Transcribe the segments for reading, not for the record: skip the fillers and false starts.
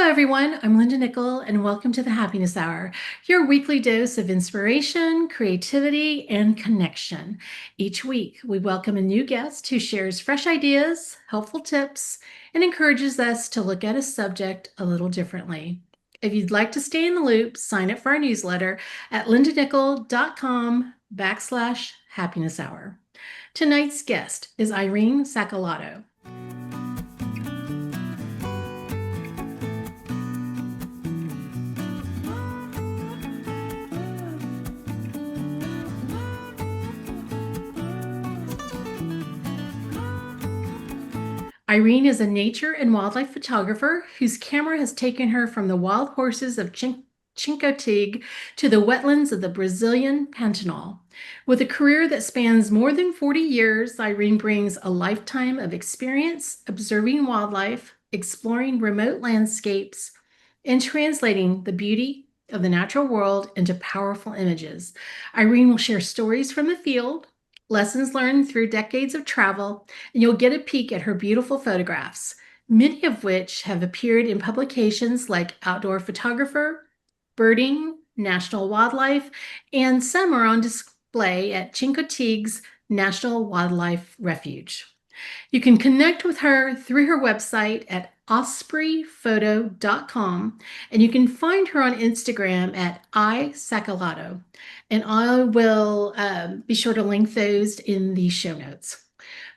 everyone. I'm Linda Nickell, and welcome to the Happiness Hour, your weekly dose of inspiration, creativity, and connection. Each week, we welcome a new guest who shares fresh ideas, helpful tips, and encourages us to look at a subject a little differently. If you'd like to stay in the loop, sign up for our newsletter at lindanickell.com/happiness hour. Tonight's guest is Irene Sacilotto. Irene is a nature and wildlife photographer whose camera has taken her from the wild horses of Chincoteague to the wetlands of the Brazilian Pantanal. With a career that spans more than 40 years, Irene brings a lifetime of experience observing wildlife, exploring remote landscapes, and translating the beauty of the natural world into powerful images. Irene will share stories from the field, lessons learned through decades of travel, and you'll get a peek at her beautiful photographs, many of which have appeared in publications like Outdoor Photographer, Birding, National Wildlife, and some are on display at Chincoteague's National Wildlife Refuge. You can connect with her through her website at ospreyphoto.com, and you can find her on Instagram at isacilotto. And I will be sure to link those in the show notes.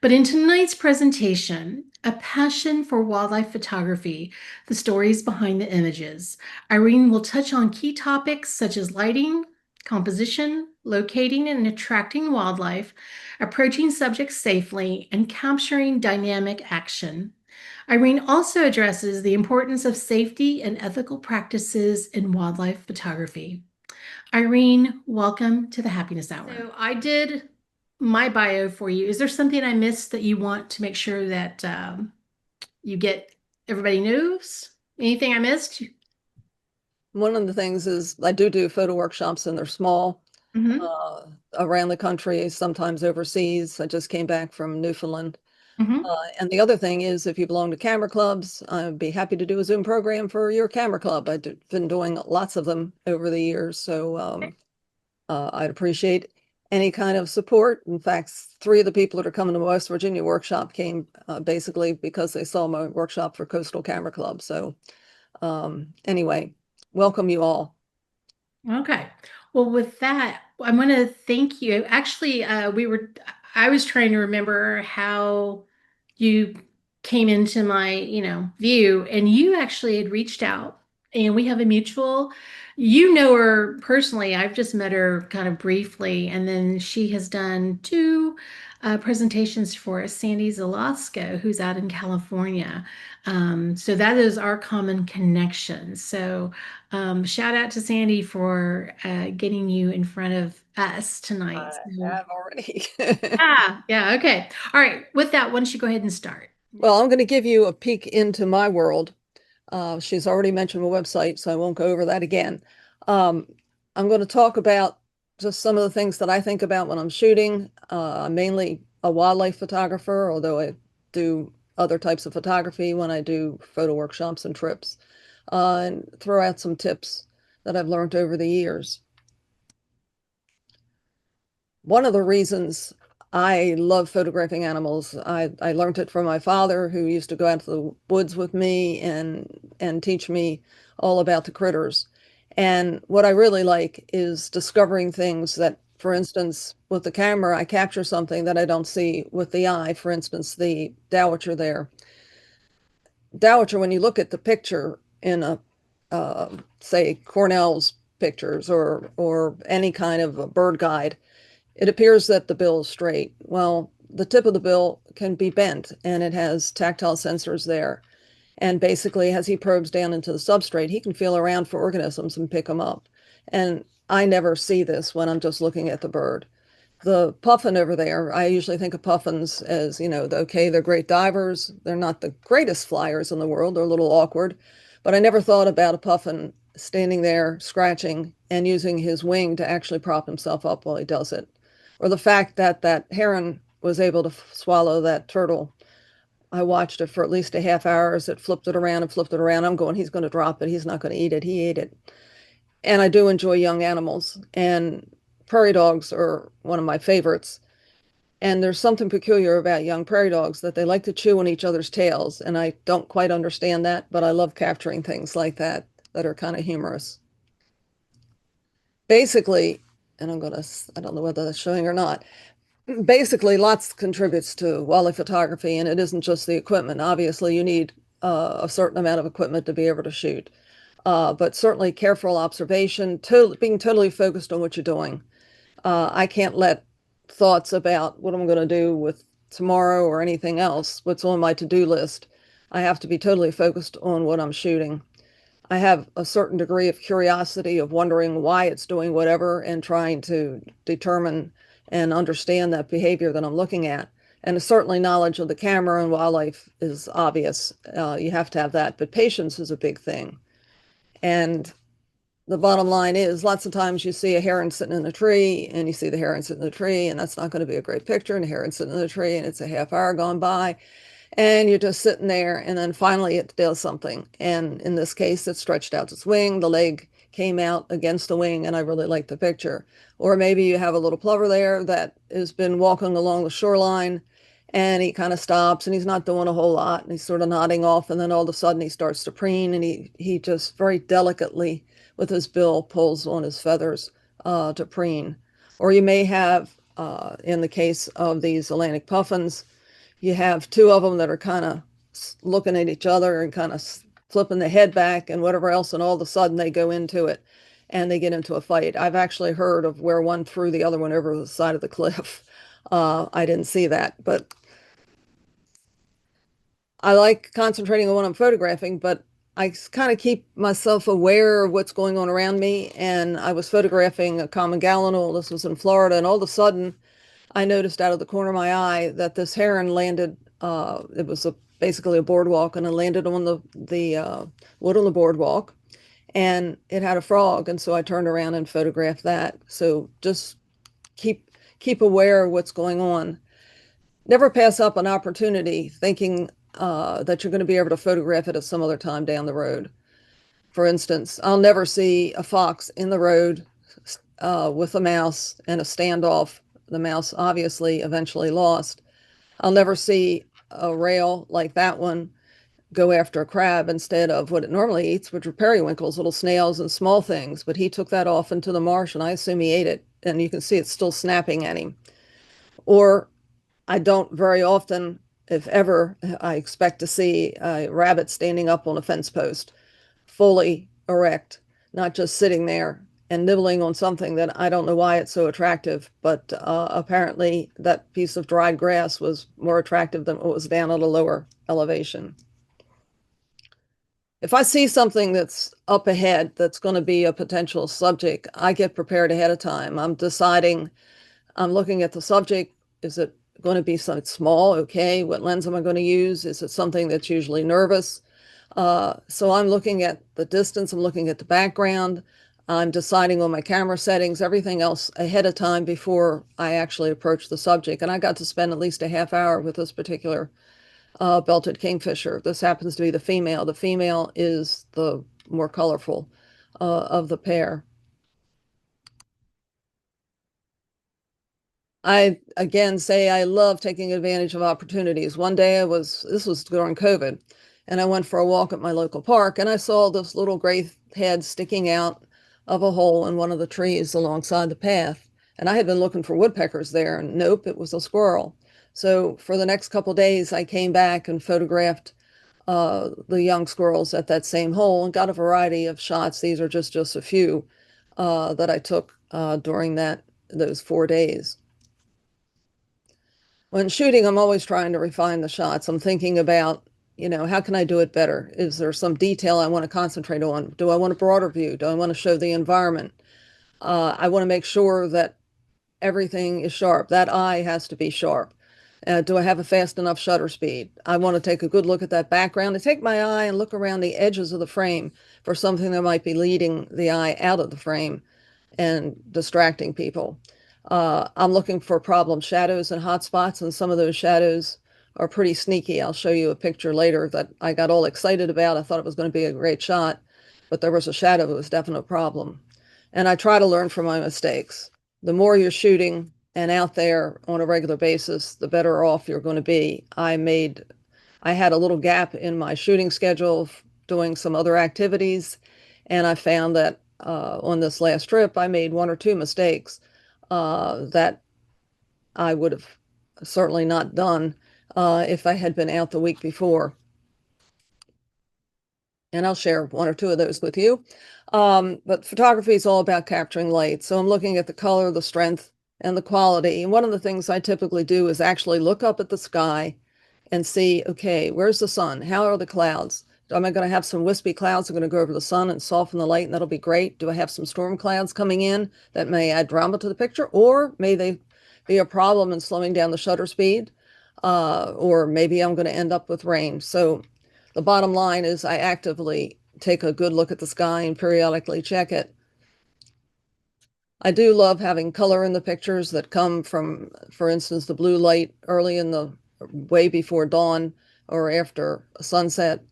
But in tonight's presentation, a passion for wildlife photography, the stories behind the images, Irene will touch on key topics such as lighting, composition, locating and attracting wildlife, approaching subjects safely, and capturing dynamic action. Irene also addresses the importance of safety and ethical practices in wildlife photography. Irene, welcome to the Happiness Hour. So I did my bio for you. Is there something I missed that you want to make sure that you get everybody knows? Anything I missed? One of the things is I do photo workshops, and they're small Mm-hmm. around the country, sometimes overseas. I just came back from Newfoundland. Mm-hmm. And the other thing is, if you belong to camera clubs, I'd be happy to do a Zoom program for your camera club. I've been doing lots of them over the years, so I'd appreciate any kind of support. In fact, three of the people that are coming to my West Virginia workshop came basically because they saw my workshop for Coastal Camera Club. So anyway, welcome you all. Okay. Well, with that, I'm going to thank you. Actually, I was trying to remember how you came into my, view, and you actually had reached out, and we have a mutual, you know her personally. I've just met her kind of briefly, and then she has done two presentations for Sandy Zalasko, who's out in California. So that is our common connection. So shout out to Sandy for getting you in front of us tonight. I have already. Yeah, okay. All right. With that, why don't you go ahead and start? Well, I'm going to give you a peek into my world. She's already mentioned my website, so I won't go over that again. Um, I'm going to talk about just some of the things that I think about when I'm shooting. I'm mainly a wildlife photographer, although I do other types of photography when I do photo workshops and trips, and throw out some tips that I've learned over the years. One of the reasons I love photographing animals, I learned it from my father, who used to go out to the woods with me and teach me all about the critters. And what I really like is discovering things that, for instance, with the camera, I capture something that I don't see with the eye. For instance, the dowitcher there. Dowitcher, when you look at the picture in a, say, Cornell's pictures or any kind of a bird guide, it appears that the bill is straight. Well, the tip of the bill can be bent, and it has tactile sensors there. And basically, as he probes down into the substrate, he can feel around for organisms and pick them up. And I never see this when I'm just looking at the bird. The puffin over there, I usually think of puffins as, okay, they're great divers. They're not the greatest flyers in the world. They're a little awkward. But I never thought about a puffin standing there scratching and using his wing to actually prop himself up while he does it. Or the fact that that heron was able to swallow that turtle I watched it for at least a half hour as it flipped it around and flipped it around. I'm going, he's going to drop it. He's not going to eat it. He ate it. And I do enjoy young animals, and prairie dogs are one of my favorites. And there's something peculiar about young prairie dogs that they like to chew on each other's tails. And I don't quite understand that, but I love capturing things like that that are kind of humorous. Basically, and I don't know whether that's showing or not. Basically, lots contributes to wildlife photography, and it isn't just the equipment. Obviously, you need a certain amount of equipment to be able to shoot. But certainly careful observation, being totally focused on what you're doing. I can't let thoughts about what I'm going to do with tomorrow or anything else, what's on my to-do list. I have to be totally focused on what I'm shooting. I have a certain degree of curiosity of wondering why it's doing whatever and trying to determine and understand that behavior that I'm looking at. And certainly knowledge of the camera and wildlife is obvious. You have to have that, but patience is a big thing. And the bottom line is lots of times you see a heron sitting in a tree and you see the heron sitting in the tree, and that's not going to be a great picture. And the heron sitting in the tree and it's a half hour gone by and you're just sitting there, and then finally it does something. And in this case, it stretched out its wing, the leg came out against the wing, and I really like the picture. Or maybe you have a little plover there that has been walking along the shoreline, and he kind of stops and he's not doing a whole lot, and he's sort of nodding off, and then all of a sudden he starts to preen, and he just very delicately with his bill pulls on his feathers to preen. Or you may have, in the case of these Atlantic puffins, you have two of them that are kind of looking at each other and kind of flipping the head back and whatever else, and all of a sudden they go into it and they get into a fight. I've actually heard of where one threw the other one over the side of the cliff. I didn't see that, but I like concentrating on what I'm photographing, but I kind of keep myself aware of what's going on around me. And I was photographing a common gallinule. This was in Florida, and all of a sudden I noticed out of the corner of my eye that this heron landed. It was basically a boardwalk, and it landed on the wood on the boardwalk, and it had a frog. And so I turned around and photographed that. So just keep aware of what's going on. Never pass up an opportunity thinking that you're going to be able to photograph it at some other time down the road. For instance, I'll never see a fox in the road with a mouse and a standoff. The mouse obviously eventually lost. I'll never see a rail like that one go after a crab instead of what it normally eats, which are periwinkles, little snails and small things. But he took that off into the marsh, and I assume he ate it. And you can see it's still snapping at him. Or I don't very often, if ever, I expect to see a rabbit standing up on a fence post, fully erect, not just sitting there and nibbling on something that I don't know why it's so attractive, but apparently that piece of dried grass was more attractive than what was down at a lower elevation. If I see something that's up ahead that's going to be a potential subject, I get prepared ahead of time. I'm looking at the subject. Is it going to be something small? Okay. What lens am I going to use? Is it something that's usually nervous? So I'm looking at the distance, I'm looking at the background, I'm deciding on my camera settings, everything else ahead of time before I actually approach the subject. And I got to spend at least a half hour with this particular belted kingfisher. This happens to be the female. The female is the more colorful of the pair. I again say I love taking advantage of opportunities. One day this was during COVID, and I went for a walk at my local park, and I saw this little gray head sticking out of a hole in one of the trees alongside the path. And I had been looking for woodpeckers there, and nope, it was a squirrel. So for the next couple days, I came back and photographed the young squirrels at that same hole and got a variety of shots. These are just a few that I took during those 4 days. When shooting, I'm always trying to refine the shots. I'm thinking about, how can I do it better? Is there some detail I want to concentrate on? Do I want a broader view? Do I want to show the environment? I want to make sure that everything is sharp. That eye has to be sharp. Do I have a fast enough shutter speed? I want to take a good look at that background and take my eye and look around the edges of the frame for something that might be leading the eye out of the frame and distracting people. I'm looking for problem shadows and hot spots, and some of those shadows are pretty sneaky. I'll show you a picture later that I got all excited about. I thought it was going to be a great shot, but there was a shadow that was a definite problem. And I try to learn from my mistakes. The more you're shooting and out there on a regular basis, the better off you're going to be. I had a little gap in my shooting schedule doing some other activities, and I found that on this last trip, I made one or two mistakes that I would have certainly not done if I had been out the week before. And I'll share one or two of those with you. But photography is all about capturing light. So I'm looking at the color, the strength, and the quality. And one of the things I typically do is actually look up at the sky and see, okay, where's the sun? How are the clouds? Am I going to have some wispy clouds that are going to go over the sun and soften the light, and that'll be great? Do I have some storm clouds coming in that may add drama to the picture, or may they be a problem in slowing down the shutter speed? Or maybe I'm going to end up with rain. So the bottom line is I actively take a good look at the sky and periodically check it. I do love having color in the pictures that come from, for instance, the blue light early in the way before dawn or after sunset.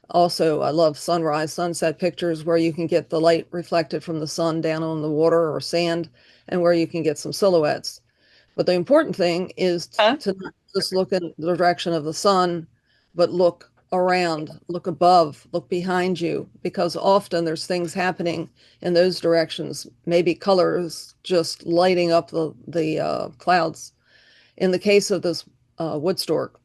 Also, I love sunrise, sunset pictures where you can get the light reflected from the sun down on the water or sand and where you can get some silhouettes. But the important thing is Huh? to not just look in the direction of the sun, but look around, look above, look behind you, because often there's things happening in those directions, maybe colors just lighting up the clouds. In the case of this wood stork,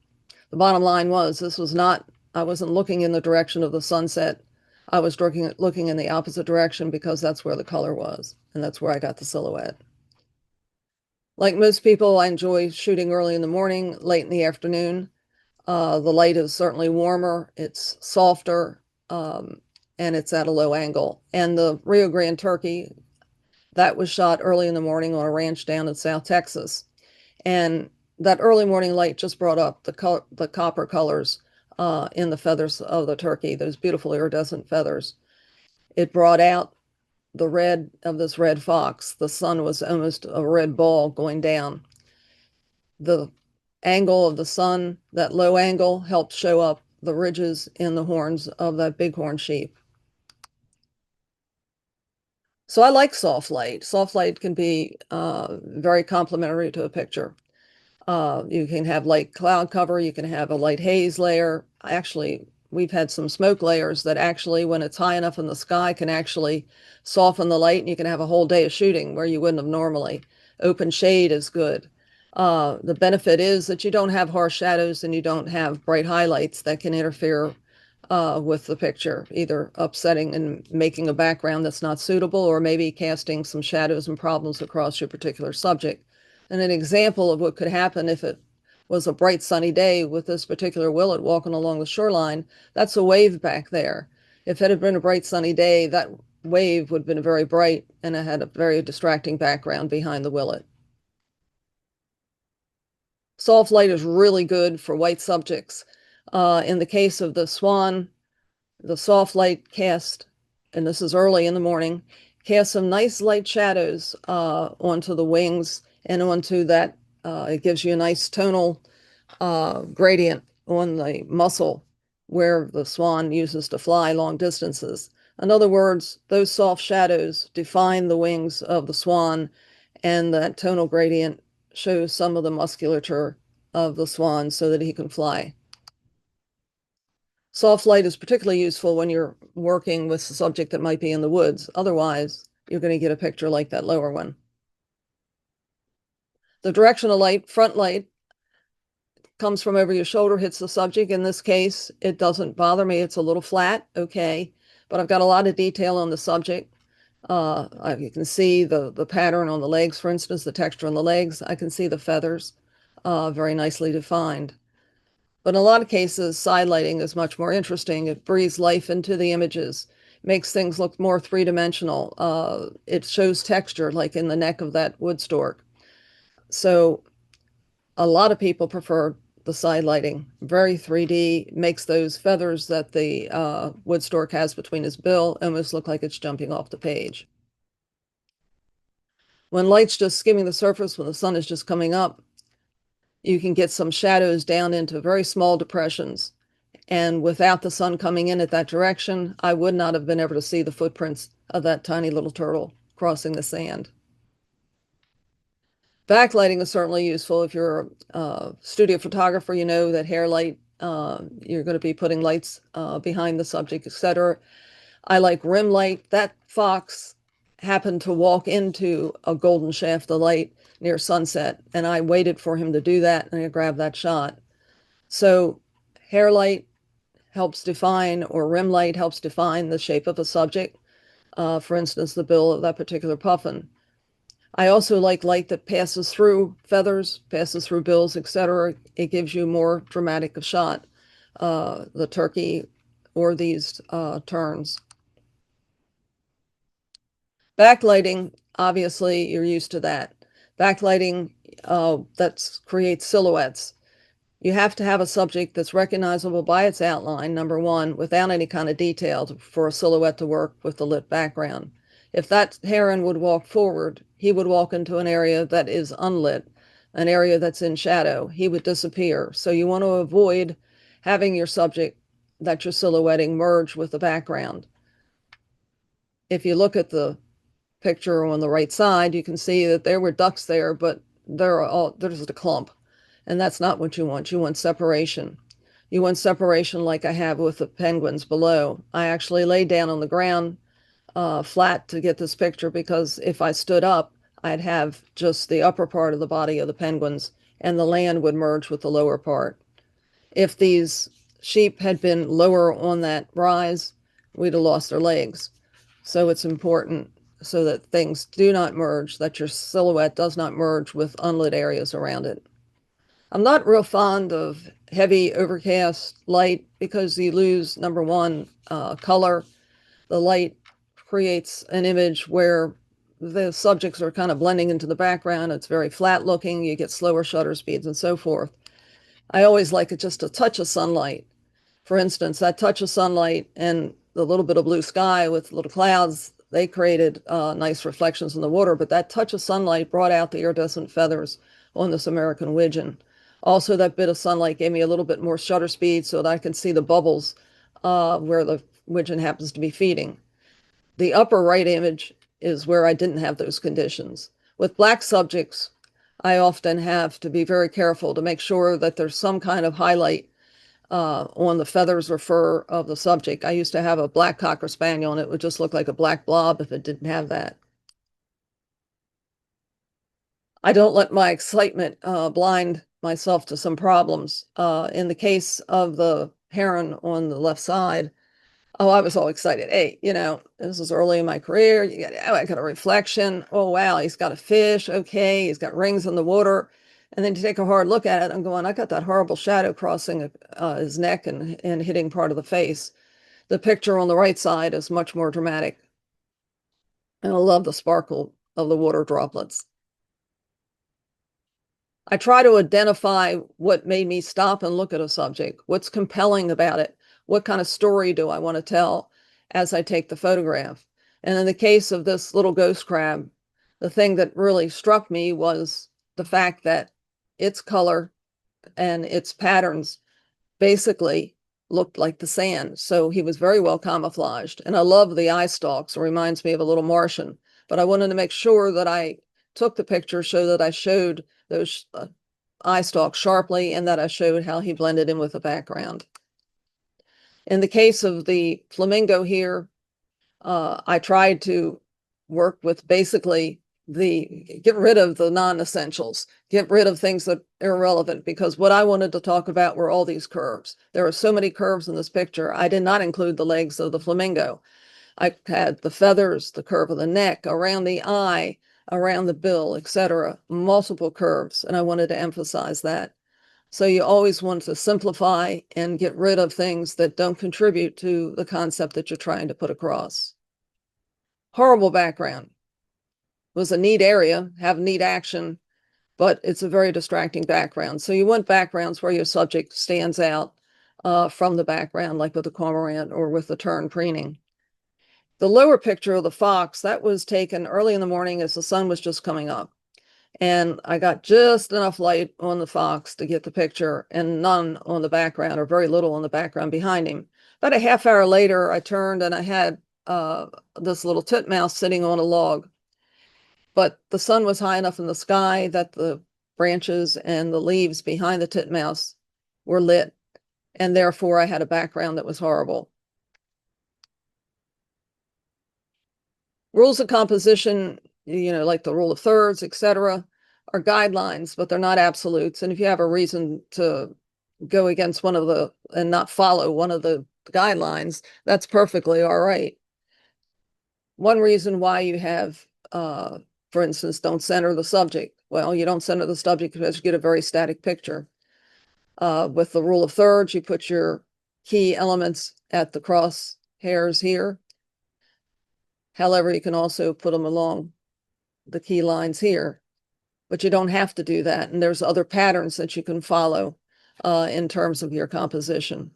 the bottom line was this was not, I wasn't looking in the direction of the sunset. I was looking in the opposite direction because that's where the color was, and that's where I got the silhouette. Like most people, I enjoy shooting early in the morning, late in the afternoon. The light is certainly warmer, it's softer, and it's at a low angle. And the Rio Grande turkey, that was shot early in the morning on a ranch down in South Texas. And that early morning light just brought up the copper colors in the feathers of the turkey, those beautiful iridescent feathers. It brought out the red of this red fox. The sun was almost a red ball going down. The angle of the sun, that low angle, helped show up the ridges in the horns of that bighorn sheep. So I like soft light. Soft light can be very complementary to a picture. You can have light cloud cover, you can have a light haze layer. Actually, we've had some smoke layers that actually, when it's high enough in the sky, can actually soften the light, and you can have a whole day of shooting where you wouldn't have normally. Open shade is good. The benefit is that you don't have harsh shadows and you don't have bright highlights that can interfere with the picture, either upsetting and making a background that's not suitable, or maybe casting some shadows and problems across your particular subject. And an example of what could happen if it was a bright sunny day with this particular willet walking along the shoreline, that's a wave back there. If it had been a bright sunny day, that wave would have been very bright and it had a very distracting background behind the willet. Soft light is really good for white subjects. In the case of the swan, the soft light cast, and this is early in the morning, cast some nice light shadows onto the wings and onto that. It gives you a nice tonal gradient on the muscle where the swan uses to fly long distances. In other words, those soft shadows define the wings of the swan, and that tonal gradient shows some of the musculature of the swan so that he can fly. Soft light is particularly useful when you're working with a subject that might be in the woods. Otherwise, you're going to get a picture like that lower one. The direction of light, front light, comes from over your shoulder, hits the subject. In this case, it doesn't bother me. It's a little flat, okay, but I've got a lot of detail on the subject. You can see the pattern on the legs, for instance, the texture on the legs. I can see the feathers, very nicely defined. But in a lot of cases, side lighting is much more interesting. It breathes life into the images, makes things look more three-dimensional. It shows texture, like in the neck of that wood stork. So a lot of people prefer the side lighting. Very 3D, makes those feathers that the wood stork has between his bill almost look like it's jumping off the page. When light's just skimming the surface, when the sun is just coming up, you can get some shadows down into very small depressions. And without the sun coming in at that direction, I would not have been able to see the footprints of that tiny little turtle crossing the sand. Backlighting is certainly useful. If you're a studio photographer, you know that hair light, you're going to be putting lights behind the subject, etc. I like rim light. That fox happened to walk into a golden shaft of light near sunset, and I waited for him to do that, and I grabbed that shot. So hair light helps define, or rim light helps define the shape of a subject. For instance, the bill of that particular puffin. I also like light that passes through feathers, passes through bills, etc. It gives you more dramatic a shot. The turkey or these terns. Backlighting, obviously, you're used to that. Backlighting that creates silhouettes. You have to have a subject that's recognizable by its outline, number one, without any kind of detail for a silhouette to work with the lit background. If that heron would walk forward, he would walk into an area that is unlit, an area that's in shadow. He would disappear. So you want to avoid having your subject that you're silhouetting merge with the background. If you look at the picture on the right side, you can see that there were ducks there, but there's a clump. And that's not what you want. You want separation. You want separation like I have with the penguins below. I actually laid down on the ground flat to get this picture because if I stood up, I'd have just the upper part of the body of the penguins and the land would merge with the lower part. If these sheep had been lower on that rise, we'd have lost their legs. So it's important so that things do not merge, that your silhouette does not merge with unlit areas around it. I'm not real fond of heavy overcast light because you lose, number one, color. The light creates an image where the subjects are kind of blending into the background. It's very flat looking. You get slower shutter speeds and so forth. I always like it just a touch of sunlight. For instance, that touch of sunlight and the little bit of blue sky with little clouds, they created nice reflections in the water, but that touch of sunlight brought out the iridescent feathers on this American widgeon. Also, that bit of sunlight gave me a little bit more shutter speed so that I can see the bubbles where the widgeon happens to be feeding. The upper right image is where I didn't have those conditions. With black subjects, I often have to be very careful to make sure that there's some kind of highlight on the feathers or fur of the subject. I used to have a black Cocker Spaniel, and it would just look like a black blob if it didn't have that. I don't let my excitement blind myself to some problems. In the case of the heron on the left side, oh, I was all excited. Hey, this is early in my career. I got a reflection. Oh, wow, he's got a fish. Okay, he's got rings in the water. And then to take a hard look at it, I'm going, I got that horrible shadow crossing his neck and hitting part of the face. The picture on the right side is much more dramatic. And I love the sparkle of the water droplets. I try to identify what made me stop and look at a subject. What's compelling about it? What kind of story do I want to tell as I take the photograph? And in the case of this little ghost crab, the thing that really struck me was the fact that its color and its patterns basically looked like the sand. So he was very well camouflaged. And I love the eye stalks. It reminds me of a little Martian. But I wanted to make sure that I took the picture so that I showed those eye stalks sharply and that I showed how he blended in with the background. In the case of the flamingo here, I tried to work with basically get rid of the non-essentials, get rid of things that are irrelevant, because what I wanted to talk about were all these curves. There are so many curves in this picture. I did not include the legs of the flamingo. I had the feathers, the curve of the neck, around the eye, around the bill, etc., multiple curves, and I wanted to emphasize that. So you always want to simplify and get rid of things that don't contribute to the concept that you're trying to put across. Horrible background. It was a neat area, have neat action, but it's a very distracting background. So you want backgrounds where your subject stands out from the background, like with the cormorant or with the tern preening. The lower picture of the fox, that was taken early in the morning as the sun was just coming up. And I got just enough light on the fox to get the picture and none on the background, or very little on the background behind him. About a half hour later, I turned and I had this little titmouse sitting on a log. But the sun was high enough in the sky that the branches and the leaves behind the titmouse were lit, and therefore I had a background that was horrible. Rules of composition, like the rule of thirds, etc., are guidelines, but they're not absolutes. And if you have a reason to go against one of the and not follow one of the guidelines, that's perfectly all right. One reason why you have, for instance, don't center the subject. Well, you don't center the subject because you get a very static picture. With the rule of thirds, you put your key elements at the cross hairs here. However, you can also put them along the key lines here, but you don't have to do that. And there's other patterns that you can follow in terms of your composition.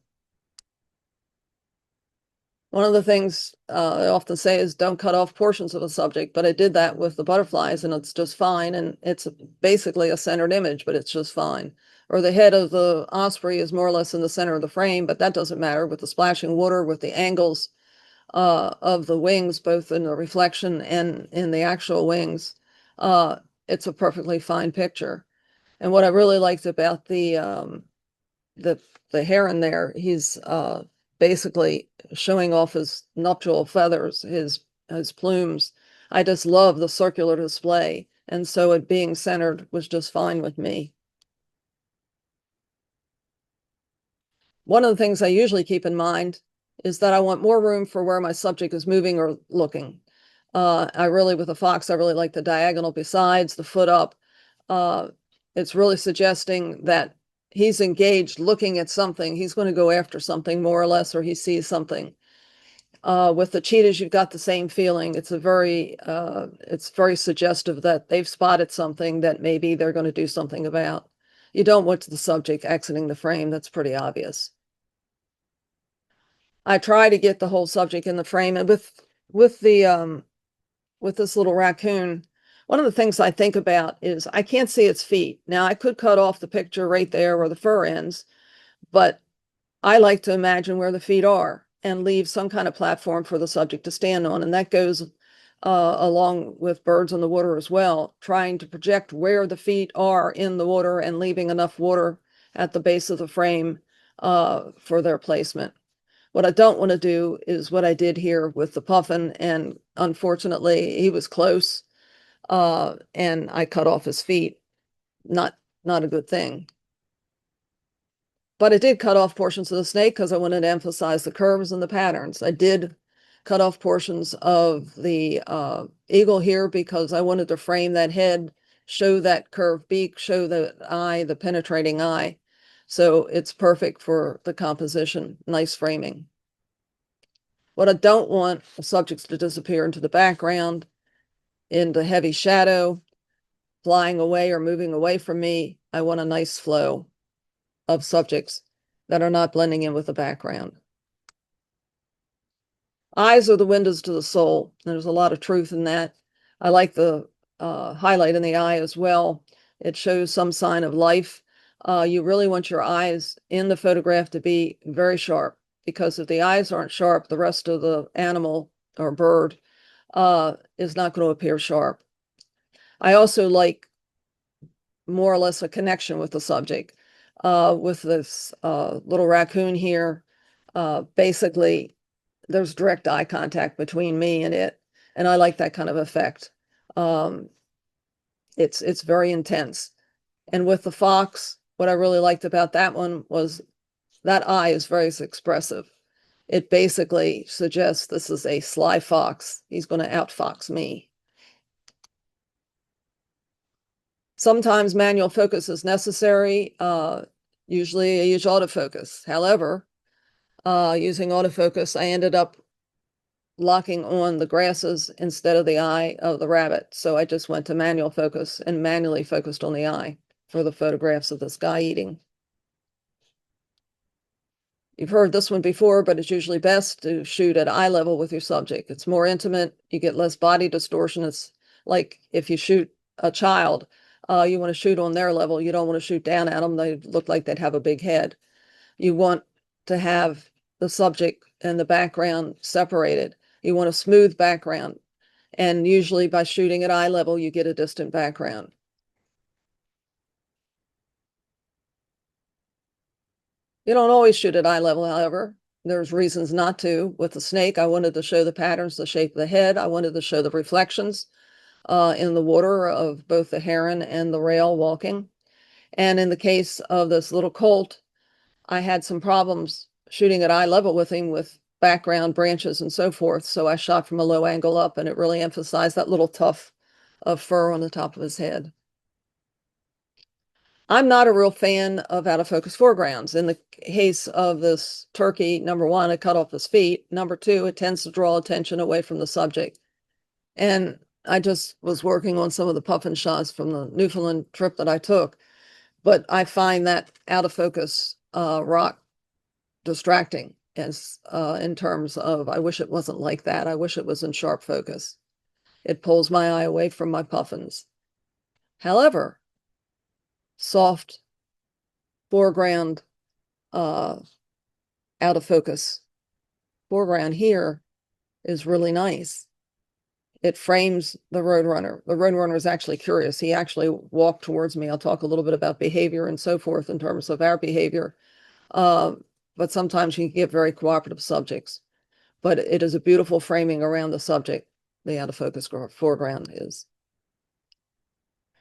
One of the things I often say is don't cut off portions of a subject, but I did that with the butterflies and it's just fine. And it's basically a centered image, but it's just fine. Or the head of the osprey is more or less in the center of the frame, but that doesn't matter with the splashing water, with the angles of the wings, both in the reflection and in the actual wings. It's a perfectly fine picture. And what I really liked about the heron there, he's basically showing off his nuptial feathers, his plumes. I just love the circular display, and so it being centered was just fine with me. One of the things I usually keep in mind is that I want more room for where my subject is moving or looking. With a fox, I really like the diagonal besides the foot up. It's really suggesting that he's engaged looking at something. He's going to go after something more or less, or he sees something. With the cheetahs, you've got the same feeling. It's very suggestive that they've spotted something that maybe they're going to do something about. You don't want the subject exiting the frame. That's pretty obvious. I try to get the whole subject in the frame, and with this little raccoon, one of the things I think about is I can't see its feet. Now I could cut off the picture right there where the fur ends, but I like to imagine where the feet are and leave some kind of platform for the subject to stand on. And that goes along with birds in the water as well, trying to project where the feet are in the water and leaving enough water at the base of the frame for their placement. What I don't want to do is what I did here with the puffin, and unfortunately he was close and I cut off his feet. Not a good thing. But I did cut off portions of the snake because I wanted to emphasize the curves and the patterns. I did cut off portions of the eagle here because I wanted to frame that head, show that curved beak, show the eye, the penetrating eye. So it's perfect for the composition, nice framing. What I don't want are subjects to disappear into the background, into heavy shadow, flying away or moving away from me. I want a nice flow of subjects that are not blending in with the background. Eyes are the windows to the soul. There's a lot of truth in that. I like the highlight in the eye as well. It shows some sign of life. You really want your eyes in the photograph to be very sharp, because if the eyes aren't sharp, the rest of the animal or bird is not going to appear sharp. I also like more or less a connection with the subject. With this little raccoon here, basically there's direct eye contact between me and it, and I like that kind of effect. It's very intense. And with the fox, what I really liked about that one was that eye is very expressive. It basically suggests this is a sly fox. He's going to outfox me. Sometimes manual focus is necessary. Usually I use autofocus. However, using autofocus, I ended up locking on the grasses instead of the eye of the rabbit. So I just went to manual focus and manually focused on the eye for the photographs of this guy eating. You've heard this one before, but it's usually best to shoot at eye level with your subject. It's more intimate. You get less body distortion. It's like if you shoot a child, You want to shoot on their level. You don't want to shoot down at them. They look like they'd have a big head. You want to have the subject and the background separated. You want a smooth background. And usually by shooting at eye level, you get a distant background. You don't always shoot at eye level, however. There's reasons not to. With the snake, I wanted to show the patterns, the shape of the head. I wanted to show the reflections in the water of both the heron and the rail walking. And in the case of this little colt, I had some problems shooting at eye level with him with background branches and so forth. So I shot from a low angle up, and it really emphasized that little tuft of fur on the top of his head. I'm not a real fan of out of focus foregrounds. In the case of this turkey, number one, it cut off his feet. Number two, it tends to draw attention away from the subject. And I just was working on some of the puffin shots from the Newfoundland trip that I took. But I find that out of focus rock distracting as in terms of I wish it wasn't like that. I wish it was in sharp focus. It pulls my eye away from my puffins. However, soft foreground out of focus foreground here is really nice. It frames the roadrunner. The roadrunner is actually curious. He actually walked towards me. I'll talk a little bit about behavior and so forth in terms of our behavior. But sometimes you can get very cooperative subjects. But it is a beautiful framing around the subject, the out of focus foreground is.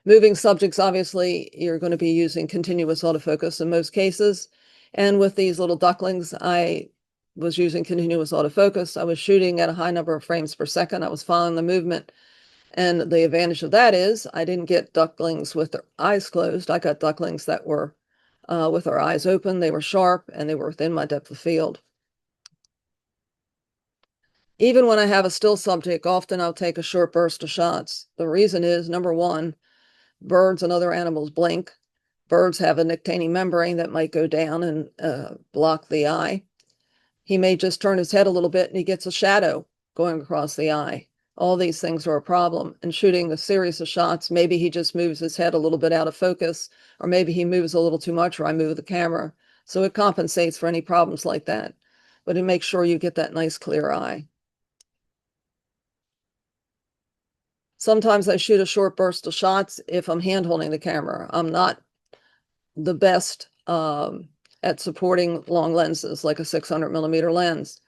Moving subjects, obviously, you're going to be using continuous autofocus in most cases. And with these little ducklings, I was using continuous autofocus. I was shooting at a high number of frames per second. I was following the movement. And the advantage of that is I didn't get ducklings with their eyes closed. I got ducklings that were with their eyes open. They were sharp and they were within my depth of field. Even when I have a still subject, often I'll take a short burst of shots. The reason is, number one, birds and other animals blink. Birds have a nictitating membrane that might go down and block the eye. He may just turn his head a little bit and he gets a shadow going across the eye. All these things are a problem. And shooting a series of shots, maybe he just moves his head a little bit out of focus, or maybe he moves a little too much, or I move the camera. So it compensates for any problems like that. But it makes sure you get that nice clear eye. Sometimes I shoot a short burst of shots if I'm hand holding the camera. I'm not the best at supporting long lenses like a 600 millimeter lens.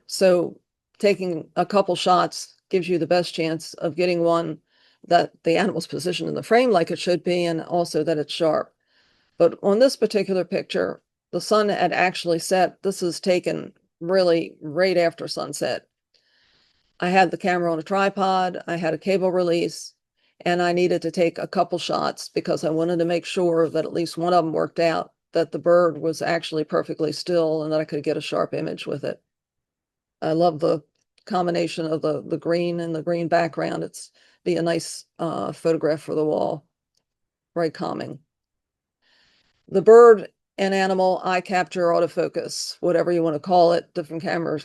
So taking a couple shots gives you the best chance of getting one that the animal's positioned in the frame like it should be, and also that it's sharp. But on this particular picture, the sun had actually set. This is taken really right after sunset. I had the camera on a tripod, I had a cable release, and I needed to take a couple shots because I wanted to make sure that at least one of them worked out, that the bird was actually perfectly still and that I could get a sharp image with it. I love the combination of the green and the green background. It's be a nice photograph for the wall. Very calming. The bird and animal eye capture autofocus, whatever you want to call it. Different camera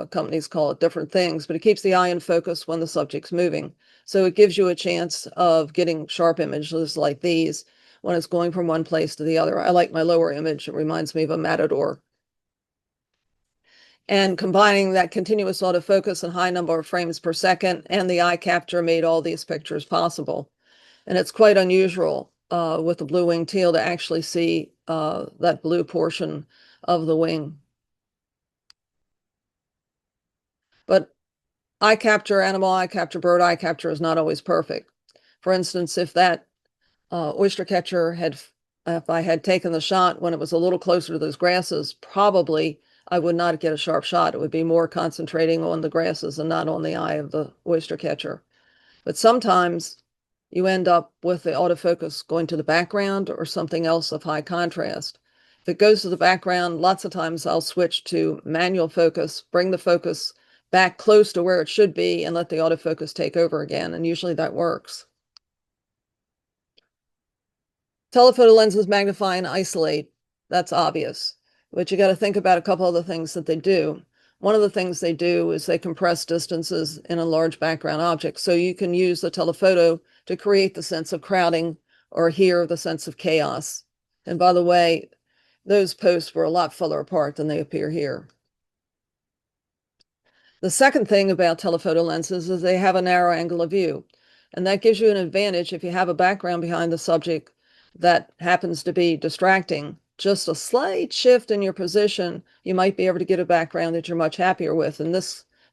companies call it different things, but it keeps the eye in focus when the subject's moving. So it gives you a chance of getting sharp images like these when it's going from one place to the other. I like my lower image. It reminds me of a matador. And combining that continuous autofocus and high number of frames per second and the eye capture made all these pictures possible. And it's quite unusual with the blue wing teal to actually see that blue portion of the wing. But eye capture, animal eye capture, bird eye capture is not always perfect. For instance, if that oyster catcher if I had taken the shot when it was a little closer to those grasses, probably I would not get a sharp shot. It would be more concentrating on the grasses and not on the eye of the oyster catcher. But sometimes you end up with the autofocus going to the background or something else of high contrast. If it goes to the background, lots of times I'll switch to manual focus, bring the focus back close to where it should be, and let the autofocus take over again. And usually that works. Telephoto lenses magnify and isolate. That's obvious. But you got to think about a couple other things that they do. One of the things they do is they compress distances in a large background object. So you can use the telephoto to create the sense of crowding or here the sense of chaos. And by the way, those posts were a lot further apart than they appear here. The second thing about telephoto lenses is they have a narrow angle of view, and that gives you an advantage if you have a background behind the subject that happens to be distracting. Just a slight shift in your position, you might be able to get a background that you're much happier with. In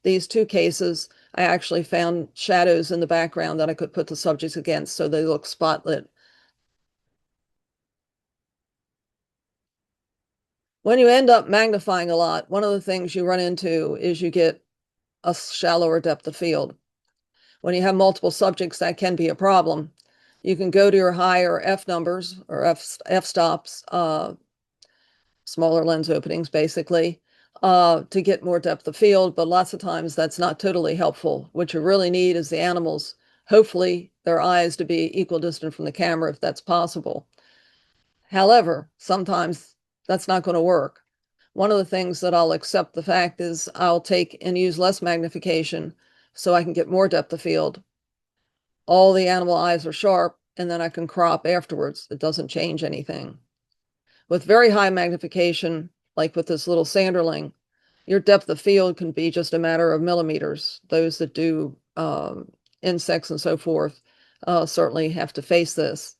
these two cases, I actually found shadows in the background that I could put the subjects against so they look spotlit. When you end up magnifying a lot, one of the things you run into is you get a shallower depth of field. When you have multiple subjects, that can be a problem. You can go to your higher f numbers or f-stops, smaller lens openings, basically, to get more depth of field, but lots of times that's not totally helpful. What you really need is the animals, hopefully their eyes to be equidistant from the camera if that's possible. However, sometimes that's not going to work. One of the things that I'll accept the fact is I'll take and use less magnification so I can get more depth of field. All the animal eyes are sharp, and then I can crop afterwards. It doesn't change anything. With very high magnification, like with this little sanderling, your depth of field can be just a matter of millimeters. Those that do insects and so forth certainly have to face this.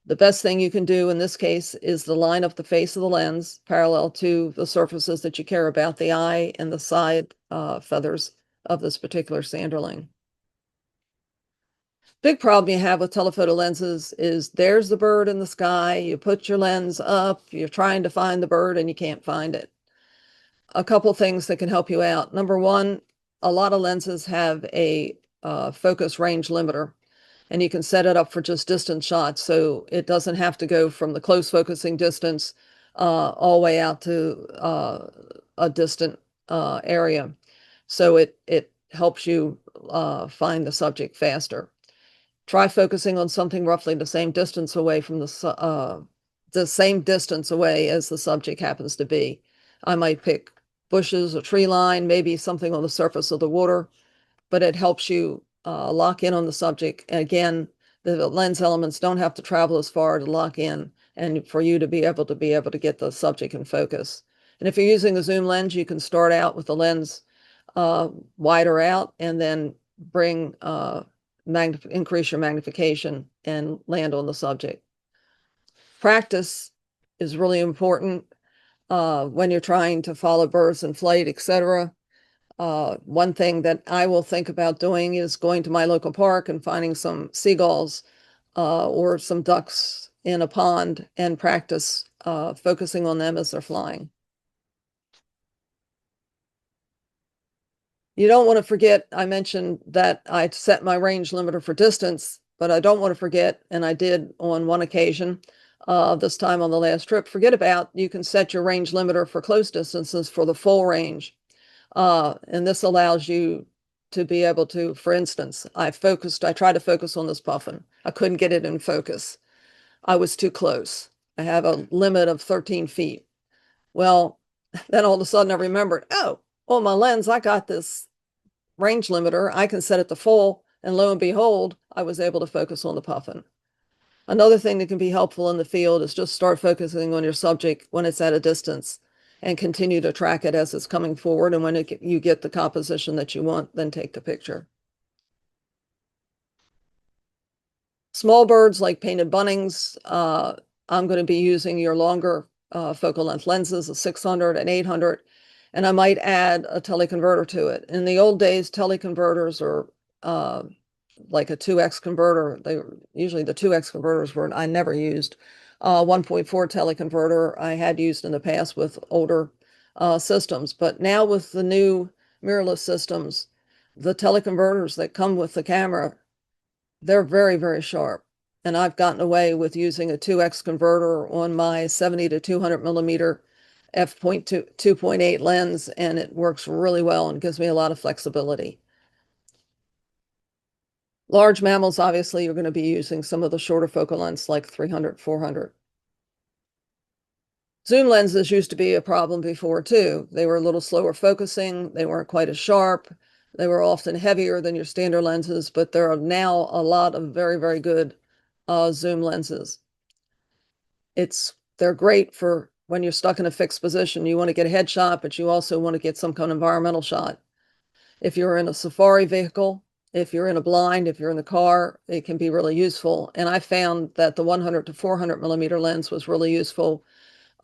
The best thing you can do in this case is to line up the face of the lens parallel to the surfaces that you care about, the eye and the side feathers of this particular sanderling. Big problem you have with telephoto lenses is there's the bird in the sky, you put your lens up, you're trying to find the bird and you can't find it. A couple things that can help you out. Number one, a lot of lenses have a focus range limiter, and you can set it up for just distance shots, so it doesn't have to go from the close focusing distance all the way out to a distant area. So it helps you find the subject faster. Try focusing on something roughly the same distance away from the same distance away as the subject happens to be. I might pick bushes, a tree line, maybe something on the surface of the water, but it helps you lock in on the subject. And again, the lens elements don't have to travel as far to lock in and for you to be able to get the subject in focus. And if you're using a zoom lens, you can start out with the lens wider out and then bring increase your magnification and land on the subject. Practice is really important when you're trying to follow birds in flight, etc. One thing that I will think about doing is going to my local park and finding some seagulls or some ducks in a pond and practice focusing on them as they're flying. You don't want to forget, I mentioned that I set my range limiter for distance, but I don't want to forget, and I did on one occasion, this time on the last trip, you can set your range limiter for close distances for the full range. And this allows you to be able to, for instance, I tried to focus on this puffin. I couldn't get it in focus. I was too close. I have a limit of 13 feet. Well, then all of a sudden I remembered, oh, on my lens, I got this range limiter. I can set it to full, and lo and behold, I was able to focus on the puffin. Another thing that can be helpful in the field is just start focusing on your subject when it's at a distance and continue to track it as it's coming forward. And when you get the composition that you want, then take the picture. Small birds like painted bunnings, I'm going to be using your longer focal length lenses, a 600 and 800, and I might add a teleconverter to it. In the old days, teleconverters are like a 2x converter. Usually the 2x converters were I never used. 1.4 teleconverter I had used in the past with older systems, but now with the new mirrorless systems, the teleconverters that come with the camera, they're very, very sharp. And I've gotten away with using a 2x converter on my 70 to 200 millimeter f2.8 lens, and it works really well and gives me a lot of flexibility. Large mammals, obviously, you're going to be using some of the shorter focal lengths like 300, 400. Zoom lenses used to be a problem before too. They were a little slower focusing. They weren't quite as sharp. They were often heavier than your standard lenses, but there are now a lot of very, very good zoom lenses. They're great for when you're stuck in a fixed position. You want to get a headshot, but you also want to get some kind of environmental shot. If you're in a safari vehicle, if you're in a blind, if you're in the car, it can be really useful. And I found that the 100 to 400 millimeter lens was really useful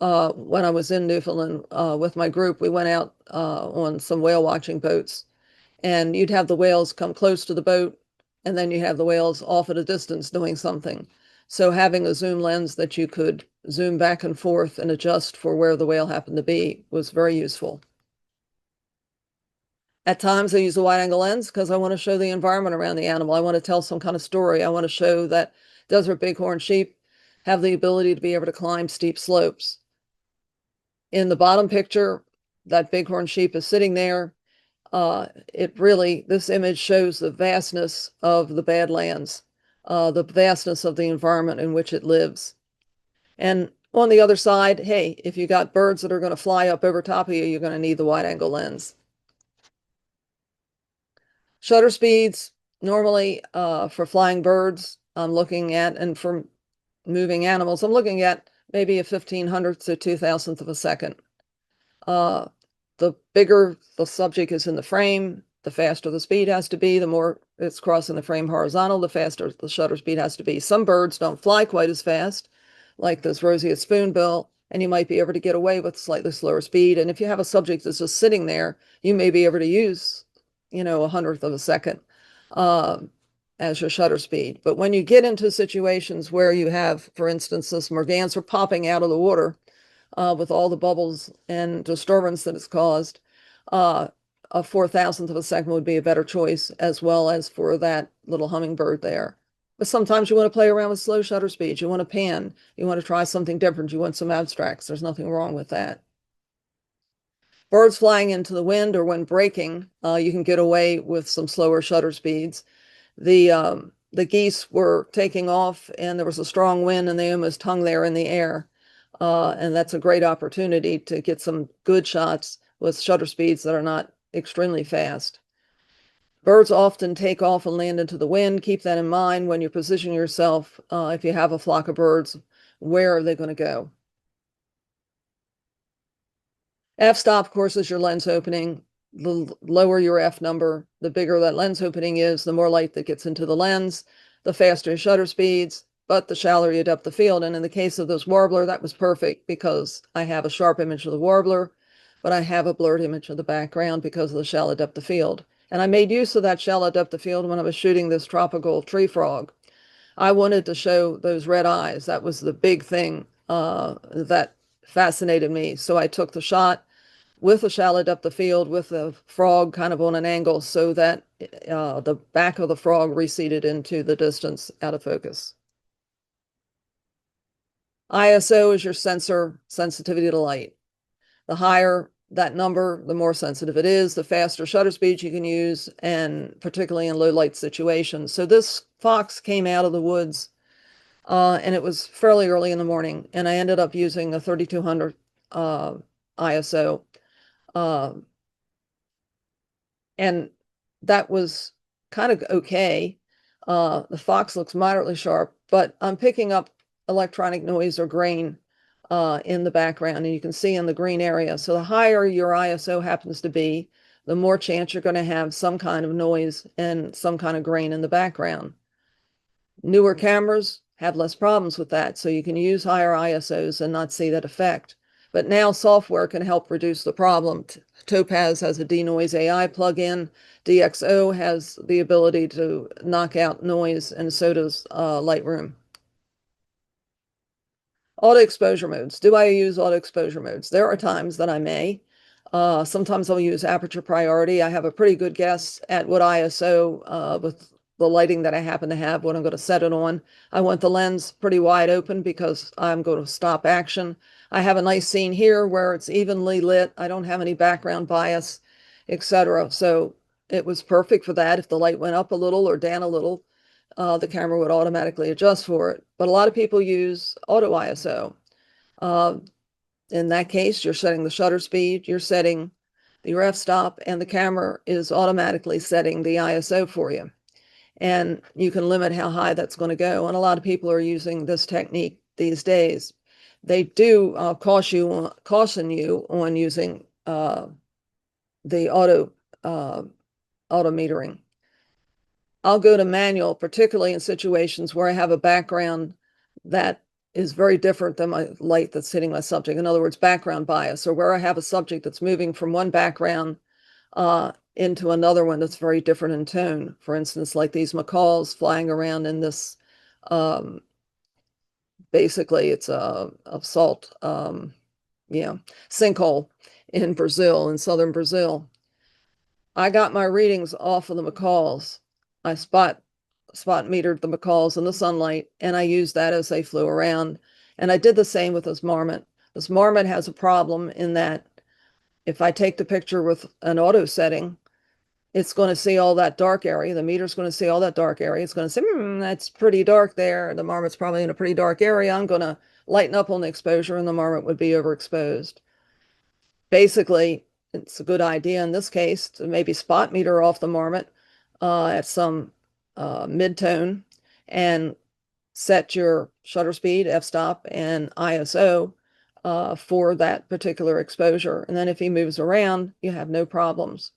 when I was in Newfoundland with my group. We went out on some whale watching boats, and you'd have the whales come close to the boat, and then you have the whales off at a distance doing something. So having a zoom lens that you could zoom back and forth and adjust for where the whale happened to be was very useful. At times I use a wide angle lens because I want to show the environment around the animal. I want to tell some kind of story. I want to show that desert bighorn sheep have the ability to be able to climb steep slopes. In the bottom picture, that bighorn sheep is sitting there. This image shows the vastness of the Badlands, the vastness of the environment in which it lives. And on the other side, hey, if you got birds that are going to fly up over top of you, you're going to need the wide angle lens. Shutter speeds, normally for flying birds, I'm looking at, and for moving animals, I'm looking at maybe a 1500th to 2000th of a second. The bigger the subject is in the frame, the faster the speed has to be. The more it's crossing the frame horizontal, the faster the shutter speed has to be. Some birds don't fly quite as fast, like this roseate spoonbill, and you might be able to get away with slightly slower speed. And if you have a subject that's just sitting there, you may be able to use, a hundredth of a second uh, as your shutter speed. But when you get into situations where you have, for instance, this merganser popping out of the water, with all the bubbles and disturbance that it's caused, a 4,000th of a second would be a better choice, as well as for that little hummingbird there. But sometimes you want to play around with slow shutter speeds. You want to pan. You want to try something different. You want some abstracts. There's nothing wrong with that. Birds flying into the wind or when braking, you can get away with some slower shutter speeds. The geese were taking off and there was a strong wind and they almost hung there in the air. And that's a great opportunity to get some good shots with shutter speeds that are not extremely fast. Birds often take off and land into the wind. Keep that in mind when you're positioning yourself. If you have a flock of birds, where are they going to go? F-stop, of course, is your lens opening. The lower your F number, the bigger that lens opening is, the more light that gets into the lens, the faster your shutter speeds, but the shallower you depth the field. And in the case of this warbler, that was perfect because I have a sharp image of the warbler, but I have a blurred image of the background because of the shallow depth of field. And I made use of that shallow depth of field when I was shooting this tropical tree frog. I wanted to show those red eyes. That was the big thing that fascinated me. So I took the shot with a shallow depth of field with the frog kind of on an angle so that the back of the frog receded into the distance out of focus. ISO is your sensor sensitivity to light. The higher that number, the more sensitive it is, the faster shutter speeds you can use, and particularly in low light situations. So this fox came out of the woods and it was fairly early in the morning, and I ended up using a 3200 ISO. And that was kind of okay. The fox looks moderately sharp, but I'm picking up electronic noise or grain in the background, and you can see in the green area. So the higher your ISO happens to be, the more chance you're going to have some kind of noise and some kind of grain in the background. Newer cameras have less problems with that, so you can use higher ISOs and not see that effect. But now software can help reduce the problem. Topaz has a denoise AI plugin. DxO has the ability to knock out noise, and so does Lightroom. Auto exposure modes. Do I use auto exposure modes? There are times that I may. Sometimes I'll use aperture priority. I have a pretty good guess at what ISO with the lighting that I happen to have, what I'm going to set it on. I want the lens pretty wide open because I'm going to stop action. I have a nice scene here where it's evenly lit. I don't have any background bias, etc. So it was perfect for that. If the light went up a little or down a little, the camera would automatically adjust for it. But a lot of people use auto ISO. Uh, In that case, you're setting the shutter speed, you're setting your f-stop, and the camera is automatically setting the ISO for you. And you can limit how high that's going to go. And a lot of people are using this technique these days. They do caution you on using the uh, auto metering. I'll go to manual, particularly in situations where I have a background that is very different than my light that's hitting my subject. In other words, background bias, or where I have a subject that's moving from one background into another one that's very different in tone. For instance, like these macaws flying around in this, um, basically it's a salt, yeah, sinkhole in Brazil, in southern Brazil. I got my readings off of the macaws. I spot metered the macaws in the sunlight, and I used that as they flew around. And I did the same with this marmot. This marmot has a problem in that if I take the picture with an auto setting, it's going to see all that dark area. The meter's going to see all that dark area. It's going to say, that's pretty dark there. The marmot's probably in a pretty dark area. I'm going to lighten up on the exposure, and the marmot would be overexposed. Basically, it's a good idea in this case to maybe spot meter off the marmot at some mid-tone and set your shutter speed, f-stop, and ISO for that particular exposure. And then if he moves around, you have no problems.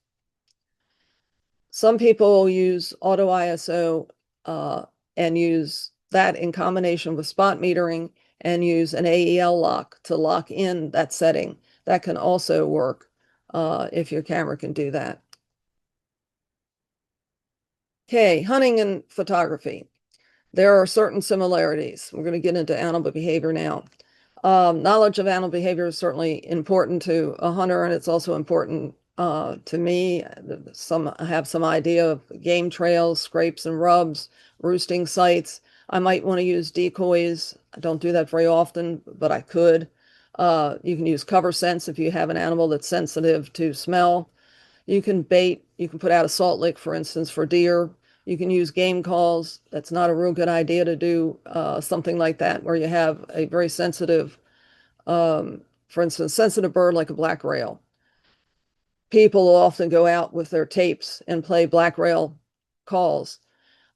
Some people use auto ISO and use that in combination with spot metering and use an AEL lock to lock in that setting. That can also work if your camera can do that. Okay, hunting and photography. There are certain similarities. We're going to get into animal behavior now. Knowledge of animal behavior is certainly important to a hunter, and it's also important to me. I have some idea of game trails, scrapes and rubs, roosting sites. I might want to use decoys. I don't do that very often, but I could. You can use cover scents if you have an animal that's sensitive to smell. You can bait, you can put out a salt lick, for instance, for deer. You can use game calls. That's not a real good idea to do something like that where you have a very sensitive, for instance, sensitive bird like a black rail. People will often go out with their tapes and play black rail calls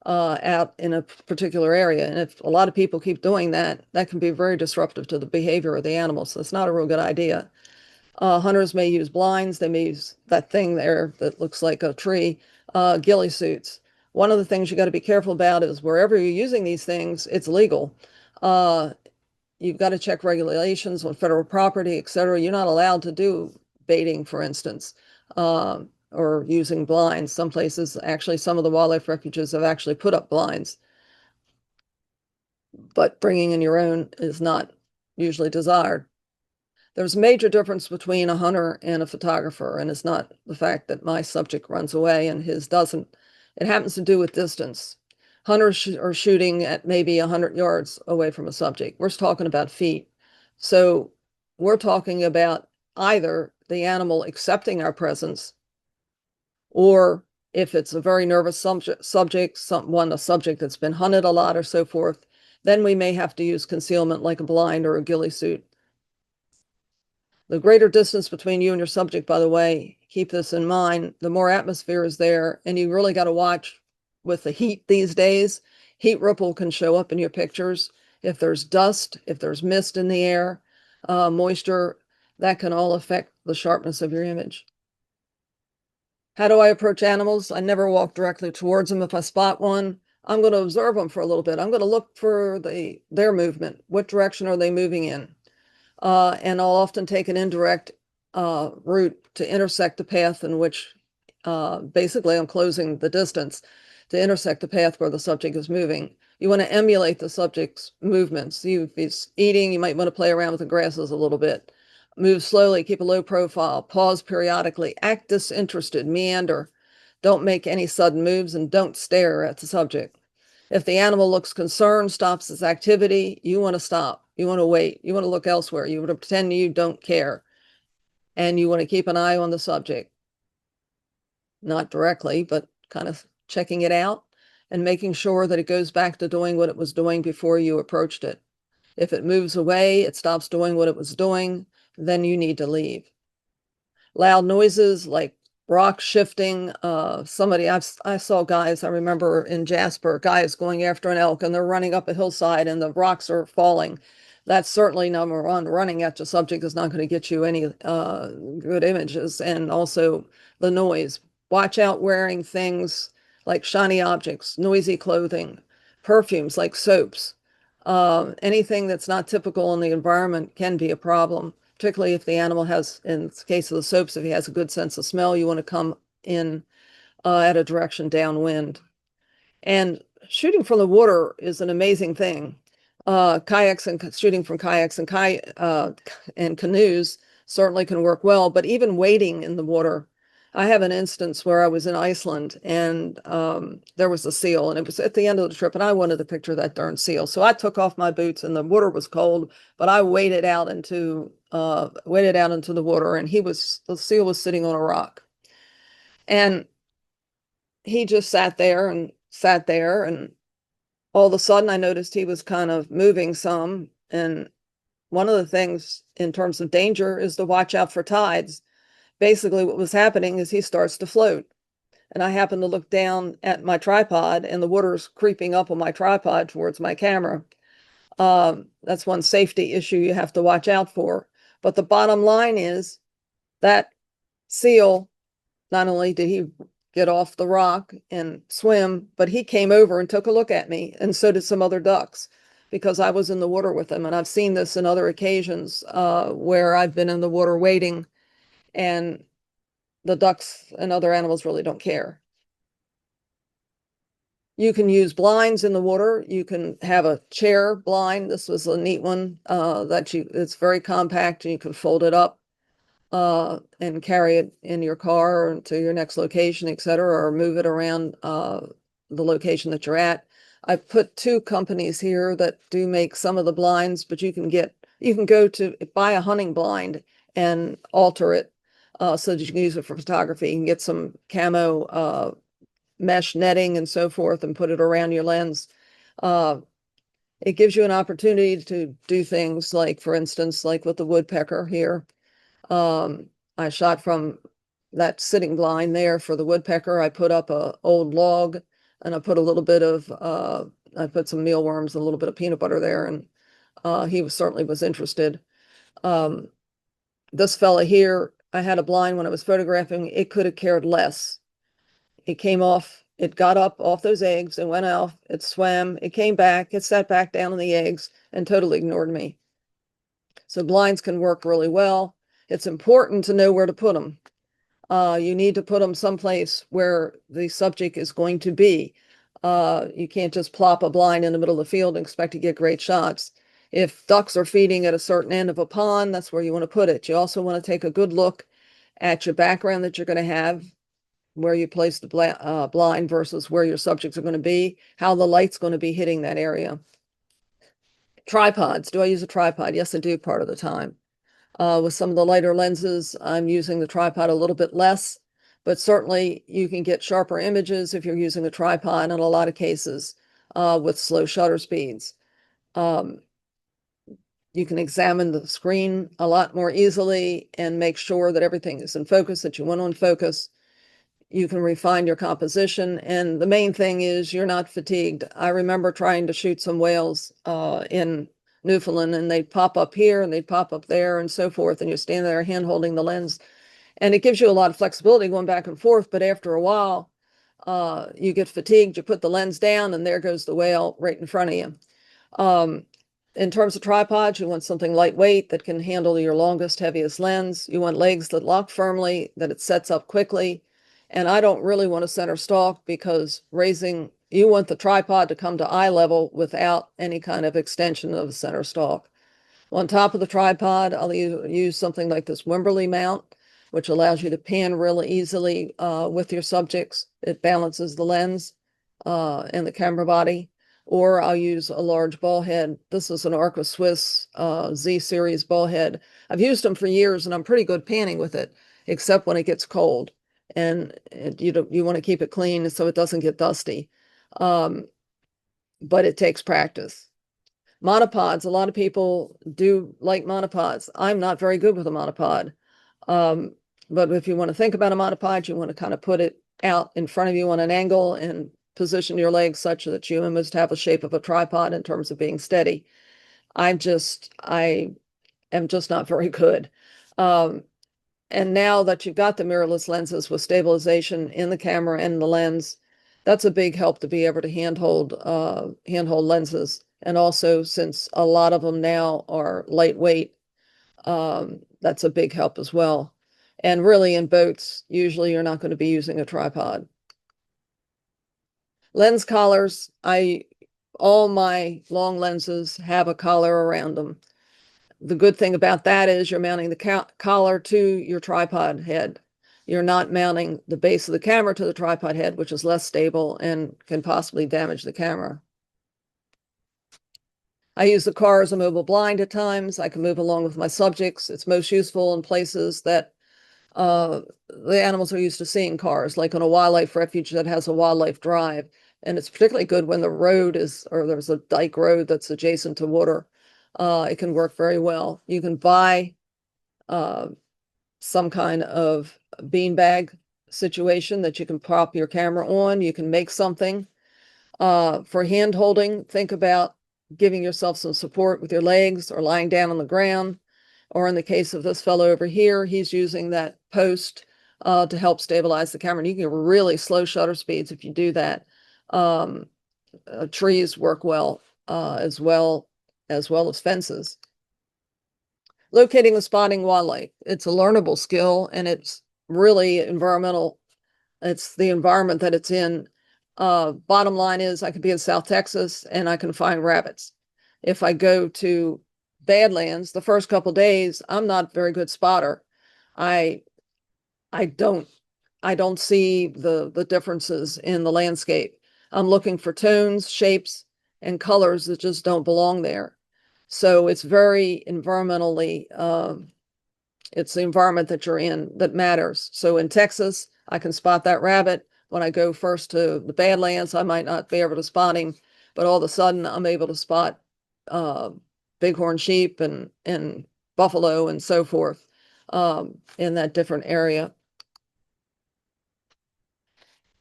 out in a particular area. And if a lot of people keep doing that, that can be very disruptive to the behavior of the animal. So it's not a real good idea. Hunters may use blinds. They may use that thing there that looks like a tree, ghillie suits. One of the things you got to be careful about is wherever you're using these things, it's legal. Uh, you've got to check regulations on federal property, et cetera. You're not allowed to do baiting, for instance, or using blinds. Some places, actually, some of the wildlife refuges have actually put up blinds. But bringing in your own is not usually desired. There's a major difference between a hunter and a photographer, and it's not the fact that my subject runs away and his doesn't. It happens to do with distance. Hunters are shooting at maybe 100 yards away from a subject. We're talking about feet. So we're talking about either the animal accepting our presence, or if it's a very nervous subject, a subject that's been hunted a lot or so forth, then we may have to use concealment like a blind or a ghillie suit. The greater distance between you and your subject, by the way, keep this in mind, the more atmosphere is there, and you really got to watch with the heat these days. Heat ripple can show up in your pictures. If there's dust, if there's mist in the air, moisture, that can all affect the sharpness of your image. How do I approach animals? I never walk directly towards them. If I spot one, I'm going to observe them for a little bit. I'm going to look for their movement. What direction are they moving in? And I'll often take an indirect route to intersect the path in which basically I'm closing the distance to intersect the path where the subject is moving. You want to emulate the subject's movements. If he's eating, you might want to play around with the grasses a little bit. Move slowly, keep a low profile, pause periodically, act disinterested, meander. Don't make any sudden moves and don't stare at the subject. If the animal looks concerned, stops its activity, you want to stop. You want to wait. You want to look elsewhere. You want to pretend you don't care. And you want to keep an eye on the subject. Not directly, but kind of checking it out and making sure that it goes back to doing what it was doing before you approached it. If it moves away, it stops doing what it was doing. then you need to leave. Loud noises like rock shifting. I saw guys, I remember in Jasper, guys going after an elk and they're running up a hillside and the rocks are falling. That's certainly number one. Running at your subject is not going to get you any good images. And also the noise. Watch out wearing things like shiny objects, noisy clothing, perfumes like soaps. Anything that's not typical in the environment can be a problem, particularly if the animal has, in the case of the soaps, if he has a good sense of smell, you want to come in at a direction downwind. And shooting from the water is an amazing thing. Kayaks and shooting from kayaks and canoes certainly can work well, but even wading in the water. I have an instance where I was in Iceland and there was a seal, and it was at the end of the trip, and I wanted to picture that darn seal. So I took off my boots, and the water was cold, but I waded out into the water, and the seal was sitting on a rock, and he just sat there, and all of a sudden I noticed he was kind of moving some. And one of the things in terms of danger is to watch out for tides. Basically, what was happening is he starts to float. And I happened to look down at my tripod, and the water's creeping up on my tripod towards my camera. That's one safety issue you have to watch out for. But the bottom line is that seal, not only did he get off the rock and swim, but he came over and took a look at me, and so did some other ducks, because I was in the water with him. And I've seen this in other occasions where I've been in the water waiting, and the ducks and other animals really don't care. You can use blinds in the water. You can have a chair blind. This was a neat one it's very compact and you can fold it up and carry it in your car or to your next location, etc., or move it around the location that you're at. I've put two companies here that do make some of the blinds, but you can go to buy a hunting blind and alter it so that you can use it for photography. You can get some camo mesh netting and so forth and put it around your lens. It gives you an opportunity to do things like, for instance, like with the woodpecker here. I shot from that sitting blind there for the woodpecker. I put up a old log and I put I put some mealworms, a little bit of peanut butter there, and he certainly was interested. Um, this fella here, I had a blind when I was photographing. It could have cared less. It came off, it got up off those eggs and went off. It swam, it came back, it sat back down on the eggs and totally ignored me. So blinds can work really well. It's important to know where to put them. You need to put them someplace where the subject is going to be. You can't just plop a blind in the middle of the field and expect to get great shots. If ducks are feeding at a certain end of a pond, that's where you want to put it. You also want to take a good look at your background that you're going to have, where you place the blind versus where your subjects are going to be, how the light's going to be hitting that area. Tripods. Do I use a tripod? Yes, I do part of the time. With some of the lighter lenses, I'm using the tripod a little bit less, but certainly you can get sharper images if you're using a tripod in a lot of cases with slow shutter speeds. You can examine the screen a lot more easily and make sure that everything is in focus, that you want on focus. You can refine your composition, and the main thing is you're not fatigued. I remember trying to shoot some whales in Newfoundland, and they'd pop up here and they'd pop up there and so forth, and you're standing there hand holding the lens, and it gives you a lot of flexibility going back and forth. But after a while, you get fatigued. You put the lens down, and there goes the whale right in front of you. In terms of tripods, you want something lightweight that can handle your longest, heaviest lens. You want legs that lock firmly, that it sets up quickly. And I don't really want a center stalk, because you want the tripod to come to eye level without any kind of extension of the center stalk. On top of the tripod, I'll use something like this Wimberley mount, which allows you to pan really easily with your subjects. It balances the lens and the camera body. Or I'll use a large ball head. This is an Arca Swiss Z series ball head. I've used them for years and I'm pretty good panning with it, except when it gets cold. And you want to keep it clean so it doesn't get dusty. But it takes practice. Monopods, a lot of people do like monopods. I'm not very good with a monopod. Um, but if you want to think about a monopod, you want to kind of put it out in front of you on an angle and position your legs such that you almost have a shape of a tripod in terms of being steady. I am just not very good. Um, and now that you've got the mirrorless lenses with stabilization in the camera and the lens, that's a big help to be able to handhold lenses. And also, since a lot of them now are lightweight, that's a big help as well. And really, in boats, usually you're not going to be using a tripod. Lens collars, all my long lenses have a collar around them. The good thing about that is you're mounting the collar to your tripod head. You're not mounting the base of the camera to the tripod head, which is less stable and can possibly damage the camera. I use the car as a mobile blind at times. I can move along with my subjects. It's most useful in places that uh, the animals are used to seeing cars, like on a wildlife refuge that has a wildlife drive. And it's particularly good when the road is, or there's a dike road that's adjacent to water. It can work very well. You can buy uh, some kind of beanbag situation that you can prop your camera on. You can make something. For hand holding, think about giving yourself some support with your legs or lying down on the ground. Or in the case of this fellow over here, he's using that post to help stabilize the camera. And you can get really slow shutter speeds if you do that. Um, Trees work well as fences. Locating and spotting wildlife. It's a learnable skill and it's really environmental. It's the environment that it's in. Bottom line is I could be in South Texas and I can find rabbits. If I go to Badlands, the first couple days, I'm not a very good spotter. I I don't I don't see the differences in the landscape. I'm looking for tones, shapes, and colors that just don't belong there. So it's very environmentally it's the environment that you're in that matters. So in Texas, I can spot that rabbit. When I go first to the Badlands, I might not be able to spot him, but all of a sudden I'm able to spot uh, bighorn sheep and buffalo and so forth in that different area.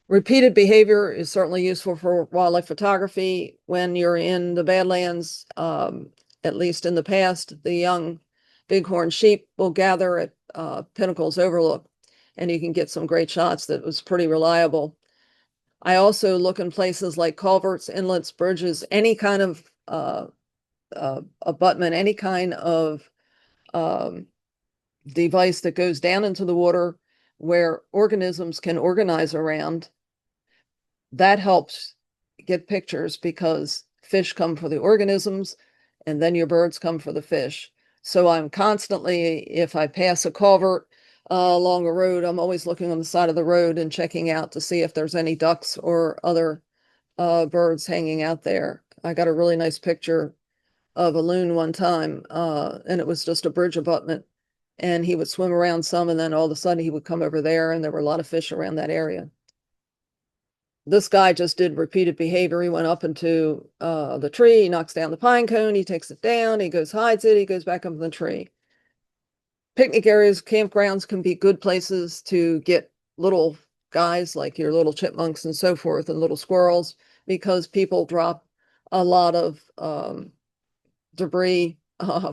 Repeated behavior is certainly useful for wildlife photography. When you're in the Badlands, at least in the past, the young bighorn sheep will gather at Pinnacle's Overlook, and you can get some great shots that was pretty reliable. I also look in places like culverts, inlets, bridges, any kind of abutment, any kind of um, device that goes down into the water where organisms can organize around. That helps get pictures because fish come for the organisms and then your birds come for the fish. So I'm constantly, if I pass a culvert along a road, I'm always looking on the side of the road and checking out to see if there's any ducks or other birds hanging out there. I got a really nice picture of a loon one time, and it was just a bridge abutment. And he would swim around some, and then all of a sudden he would come over there, and there were a lot of fish around that area. This guy just did repeated behavior. He went up into the tree, he knocks down the pine cone, he takes it down, he goes, hides it, he goes back up in the tree. Picnic areas, campgrounds can be good places to get little guys like your little chipmunks and so forth and little squirrels because people drop a lot of debris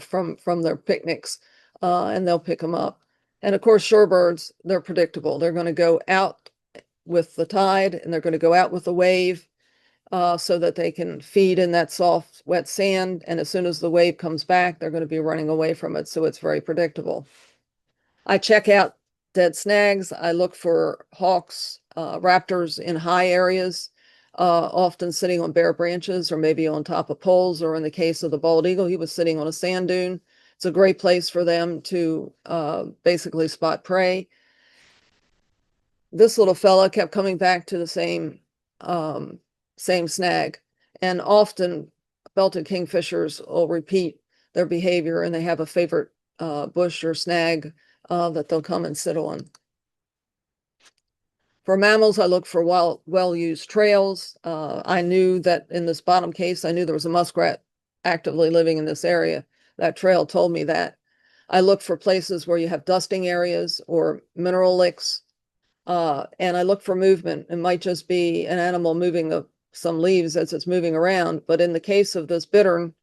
from their picnics and they'll pick them up. And of course, shorebirds, they're predictable. They're going to go out with the tide and they're going to go out with the wave so that they can feed in that soft, wet sand. And as soon as the wave comes back, they're going to be running away from it. So it's very predictable. I check out dead snags. I look for hawks, raptors in high areas, often sitting on bare branches or maybe on top of poles, or in the case of the bald eagle, he was sitting on a sand dune. It's a great place for them to basically spot prey. This little fella kept coming back to the same snag, and often belted kingfishers will repeat their behavior and they have a favorite bush or snag that they'll come and sit on. For mammals, I look for well-used trails. I knew that in this bottom case, I knew there was a muskrat actively living in this area. That trail told me that. I look for places where you have dusting areas or mineral licks, and I look for movement. It might just be an animal moving some leaves as it's moving around. But in the case of this bittern,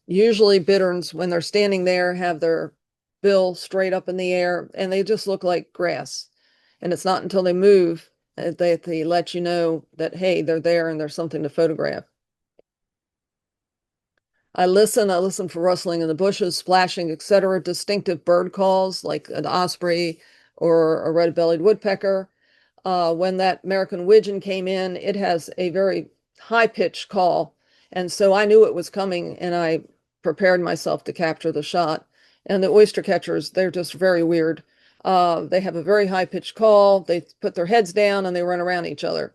usually bitterns, when they're standing there, have their bill straight up in the air and they just look like grass. And it's not until they move that they let you know that, hey, they're there and there's something to photograph. I listen for rustling in the bushes, splashing, etc., distinctive bird calls like an osprey or a red-bellied woodpecker. When that American widgeon came in, it has a very high-pitched call. And so I knew it was coming and I prepared myself to capture the shot. And the oyster catchers, they're just very weird. They have a very high-pitched call. They put their heads down and they run around each other.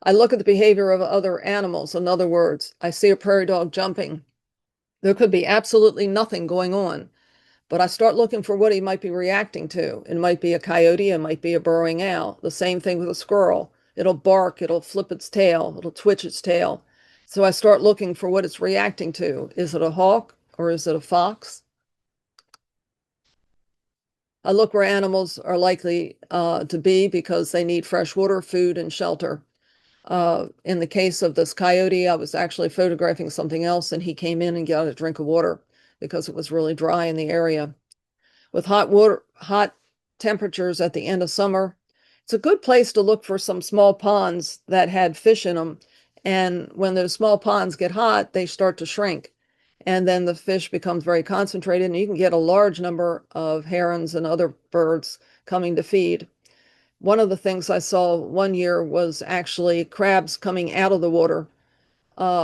I look at the behavior of other animals. In other words, I see a prairie dog jumping. There could be absolutely nothing going on, but I start looking for what he might be reacting to. It might be a coyote, it might be a burrowing owl. The same thing with a squirrel. It'll bark, it'll flip its tail, it'll twitch its tail. So I start looking for what it's reacting to. Is it a hawk or is it a fox? I look where animals are likely to be because they need fresh water, food, and shelter. In the case of this coyote, I was actually photographing something else and he came in and got a drink of water because it was really dry in the area. With hot temperatures at the end of summer, it's a good place to look for some small ponds that had fish in them. And when those small ponds get hot, they start to shrink. And then the fish becomes very concentrated, and you can get a large number of herons and other birds coming to feed. One of the things I saw one year was actually crabs coming out of the water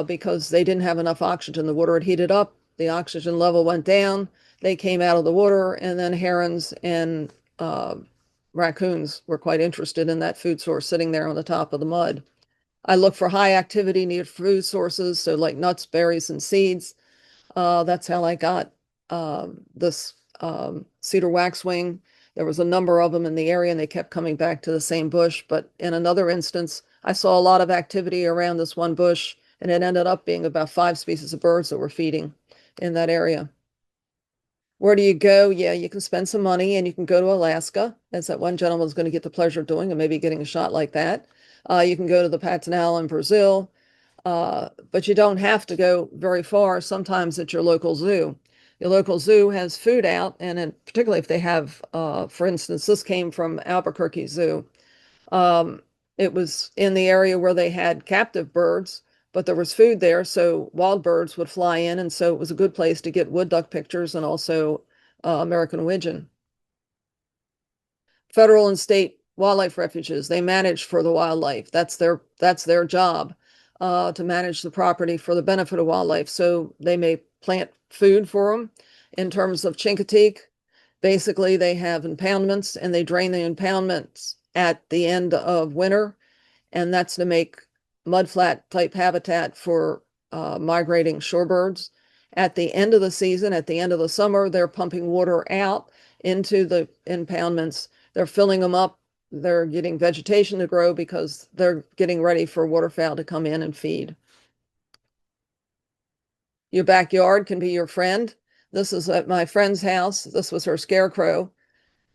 because they didn't have enough oxygen. The water had heated up, the oxygen level went down, they came out of the water, and then herons and raccoons were quite interested in that food source sitting there on the top of the mud. I look for high activity near food sources, so like nuts, berries, and seeds. That's how I got this cedar waxwing. There was a number of them in the area and they kept coming back to the same bush. But in another instance, I saw a lot of activity around this one bush and it ended up being about 5 species of birds that were feeding in that area. Where do you go? Yeah, you can spend some money and you can go to Alaska, as that one gentleman was going to get the pleasure of doing and maybe getting a shot like that. You can go to the Pantanal in Brazil. But you don't have to go very far. Sometimes at your local zoo. Your local zoo has food out, and particularly if they have, for instance, this came from Albuquerque Zoo. Um, it was in the area where they had captive birds, but there was food there, so wild birds would fly in, and so it was a good place to get wood duck pictures and also American widgeon. Federal and state wildlife refuges, they manage for the wildlife. That's their job, to manage the property for the benefit of wildlife. So they may plant food for them. In terms of Chincoteague, basically they have impoundments and they drain the impoundments at the end of winter, and that's to make mudflat type habitat for migrating shorebirds. At the end of the season, at the end of the summer, they're pumping water out into the impoundments. They're filling them up. They're getting vegetation to grow because they're getting ready for waterfowl to come in and feed. Your backyard can be your friend. This is at my friend's house. This was her scarecrow.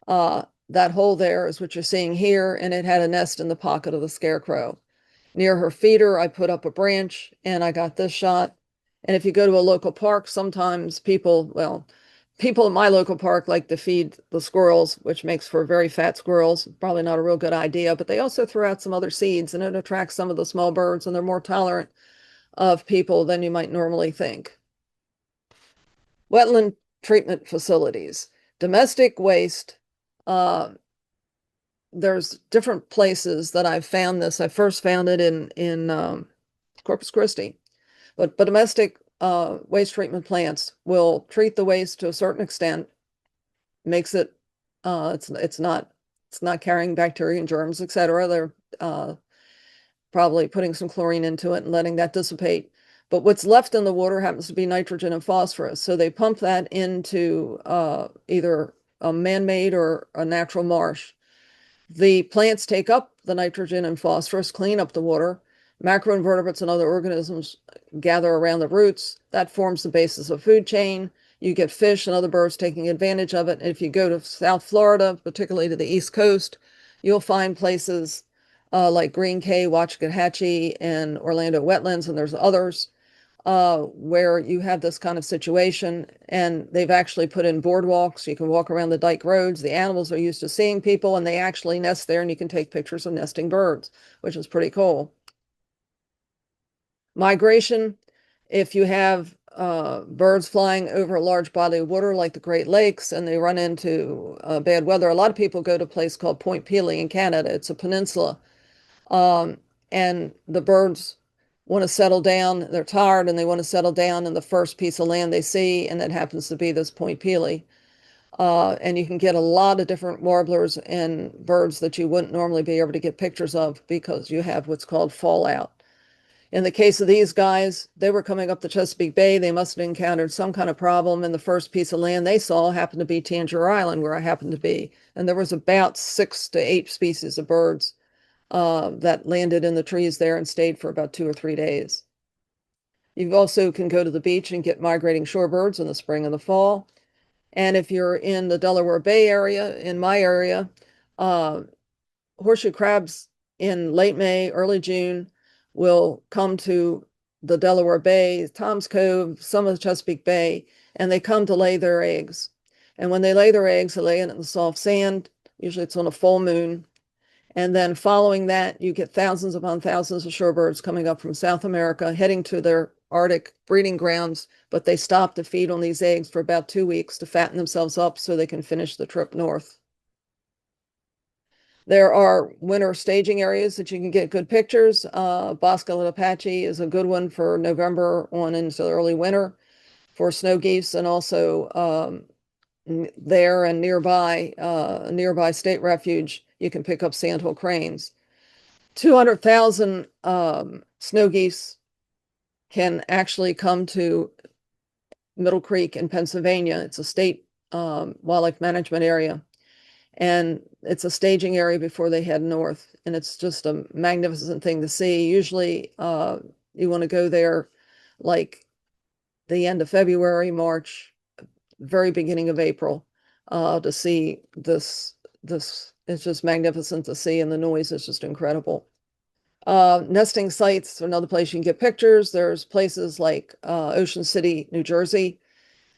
That hole there is what you're seeing here, and it had a nest in the pocket of the scarecrow. Near her feeder, I put up a branch and I got this shot. And if you go to a local park, sometimes people in my local park like to feed the squirrels, which makes for very fat squirrels. Probably not a real good idea, but they also throw out some other seeds and it attracts some of the small birds and they're more tolerant of people than you might normally think. Wetland treatment facilities, domestic waste. Uh, there's different places that I've found this. I first found it in Corpus Christi, but domestic waste treatment plants will treat the waste to a certain extent, makes it it's not carrying bacteria and germs, etc. They're probably putting some chlorine into it and letting that dissipate. But what's left in the water happens to be nitrogen and phosphorus. So they pump that into either a man-made or a natural marsh. The plants take up the nitrogen and phosphorus, clean up the water. Macroinvertebrates and other organisms gather around the roots. That forms the basis of food chain. You get fish and other birds taking advantage of it. And if you go to South Florida, particularly to the East Coast, you'll find places like Green Cay, Waxahachie, and Orlando Wetlands, and there's others where you have this kind of situation. And they've actually put in boardwalks. You can walk around the dike roads. The animals are used to seeing people, and they actually nest there, and you can take pictures of nesting birds, which is pretty cool. Migration, if you have birds flying over a large body of water like the Great Lakes and they run into bad weather, a lot of people go to a place called Point Pelee in Canada. It's a peninsula. Um, and the birds want to settle down. They're tired and they want to settle down in the first piece of land they see, and that happens to be this Point Pelee. And you can get a lot of different warblers and birds that you wouldn't normally be able to get pictures of because you have what's called fallout. In the case of these guys, they were coming up the Chesapeake Bay. They must have encountered some kind of problem, and the first piece of land they saw happened to be Tangier Island, where I happened to be. And there was about 6 to 8 species of birds that landed in the trees there and stayed for about 2 or 3 days. You also can go to the beach and get migrating shorebirds in the spring and the fall. And if you're in the Delaware Bay area, in my area, uh, horseshoe crabs in late May, early June will come to the Delaware Bay, Tom's Cove, some of the Chesapeake Bay, and they come to lay their eggs. And when they lay their eggs, they lay it in the soft sand. Usually it's on a full moon. And then following that, you get thousands upon thousands of shorebirds coming up from South America, heading to their Arctic breeding grounds, but they stop to feed on these eggs for about 2 weeks to fatten themselves up so they can finish the trip north. There are winter staging areas that you can get good pictures. Bosque Apache is a good one for November on into the early winter for snow geese, and also there and nearby state refuge, you can pick up sandhill cranes. 200,000 snow geese can actually come to Middle Creek in Pennsylvania. It's a state wildlife management area. And it's a staging area before they head north. And it's just a magnificent thing to see. Usually you want to go there like the end of February, March, very beginning of April to see this. It's just magnificent to see, and the noise is just incredible. Nesting sites are another place you can get pictures. There's places like Ocean City, New Jersey.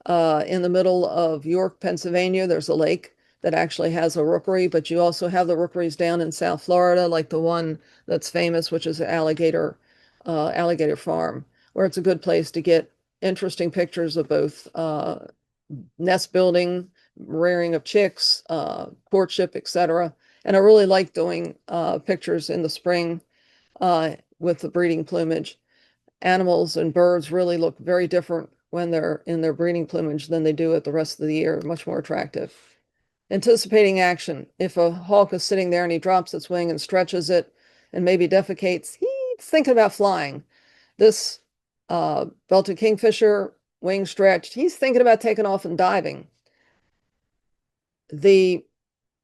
In the middle of York, Pennsylvania, there's a lake that actually has a rookery, but you also have the rookeries down in South Florida, like the one that's famous, which is Alligator Farm, where it's a good place to get interesting pictures of both nest building, rearing of chicks, courtship, etc. And I really like doing pictures in the spring with the breeding plumage. Animals and birds really look very different when they're in their breeding plumage than they do at the rest of the year, much more attractive. Anticipating action. If a hawk is sitting there and he drops its wing and stretches it and maybe defecates, he's thinking about flying. This belted kingfisher, wing stretched, he's thinking about taking off and diving. The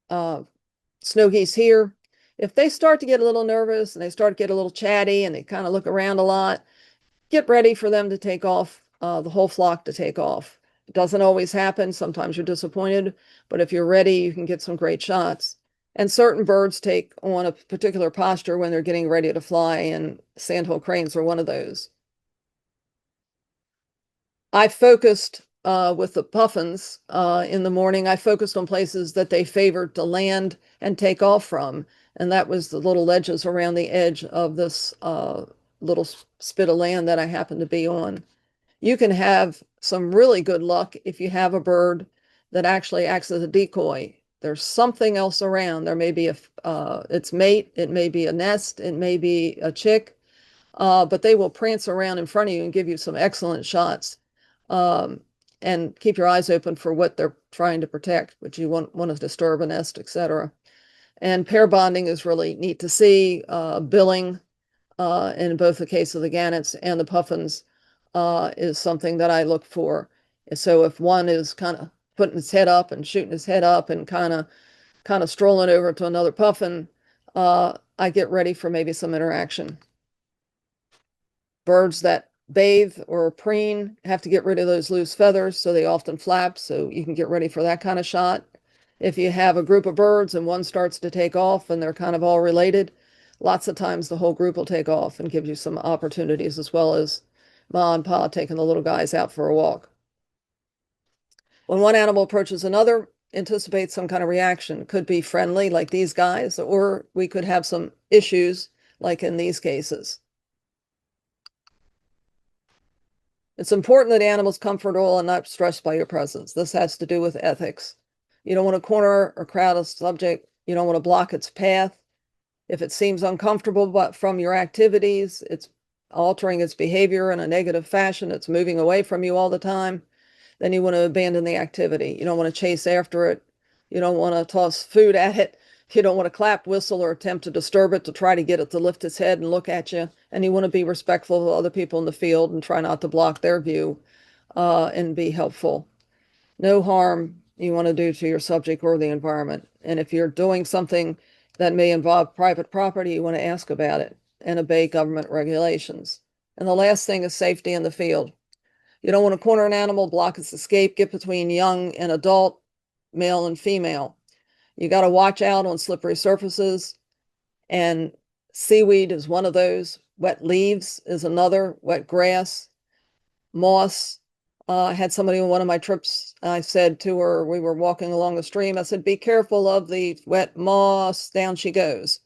snow geese here, if they start to get a little nervous and they start to get a little chatty and they kind of look around a lot, get ready for them to take off, the whole flock to take off. It doesn't always happen. Sometimes you're disappointed, but if you're ready, you can get some great shots. And certain birds take on a particular posture when they're getting ready to fly, and sandhill cranes are one of those. I focused with the puffins in the morning. I focused on places that they favored to land and take off from, and that was the little ledges around the edge of this little spit of land that I happened to be on. You can have some really good luck if you have a bird that actually acts as a decoy. There's something else around. There may be its mate, it may be a nest, it may be a chick, but they will prance around in front of you and give you some excellent shots. Um, and keep your eyes open for what they're trying to protect, which you want to disturb a nest, etc. And pair bonding is really neat to see. Billing, in both the case of the gannets and the puffins, is something that I look for. So if one is kind of putting his head up and shooting his head up and kind of strolling over to another puffin, I get ready for maybe some interaction. Birds that bathe or preen have to get rid of those loose feathers, so they often flap, so you can get ready for that kind of shot. If you have a group of birds and one starts to take off and they're kind of all related, lots of times the whole group will take off and give you some opportunities, as well as Ma and Pa taking the little guys out for a walk. When one animal approaches another, anticipate some kind of reaction. It could be friendly, like these guys, or we could have some issues, like in these cases. It's important that animals comfortable and not stressed by your presence. This has to do with ethics. You don't want to corner or crowd a subject. You don't want to block its path. If it seems uncomfortable but from your activities, it's altering its behavior in a negative fashion, it's moving away from you all the time, then you want to abandon the activity. You don't want to chase after it. You don't want to toss food at it. You don't want to clap, whistle, or attempt to disturb it to try to get it to lift its head and look at you. And you want to be respectful of other people in the field and try not to block their view, and be helpful. No harm you want to do to your subject or the environment. And if you're doing something that may involve private property, you want to ask about it and obey government regulations. And the last thing is safety in the field. You don't want to corner an animal, block its escape, get between young and adult, male and female. You got to watch out on slippery surfaces, and seaweed is one of those. Wet leaves is another, wet grass, moss. I had somebody on one of my trips, I said to her, we were walking along the stream, I said, be careful of the wet moss, down she goes.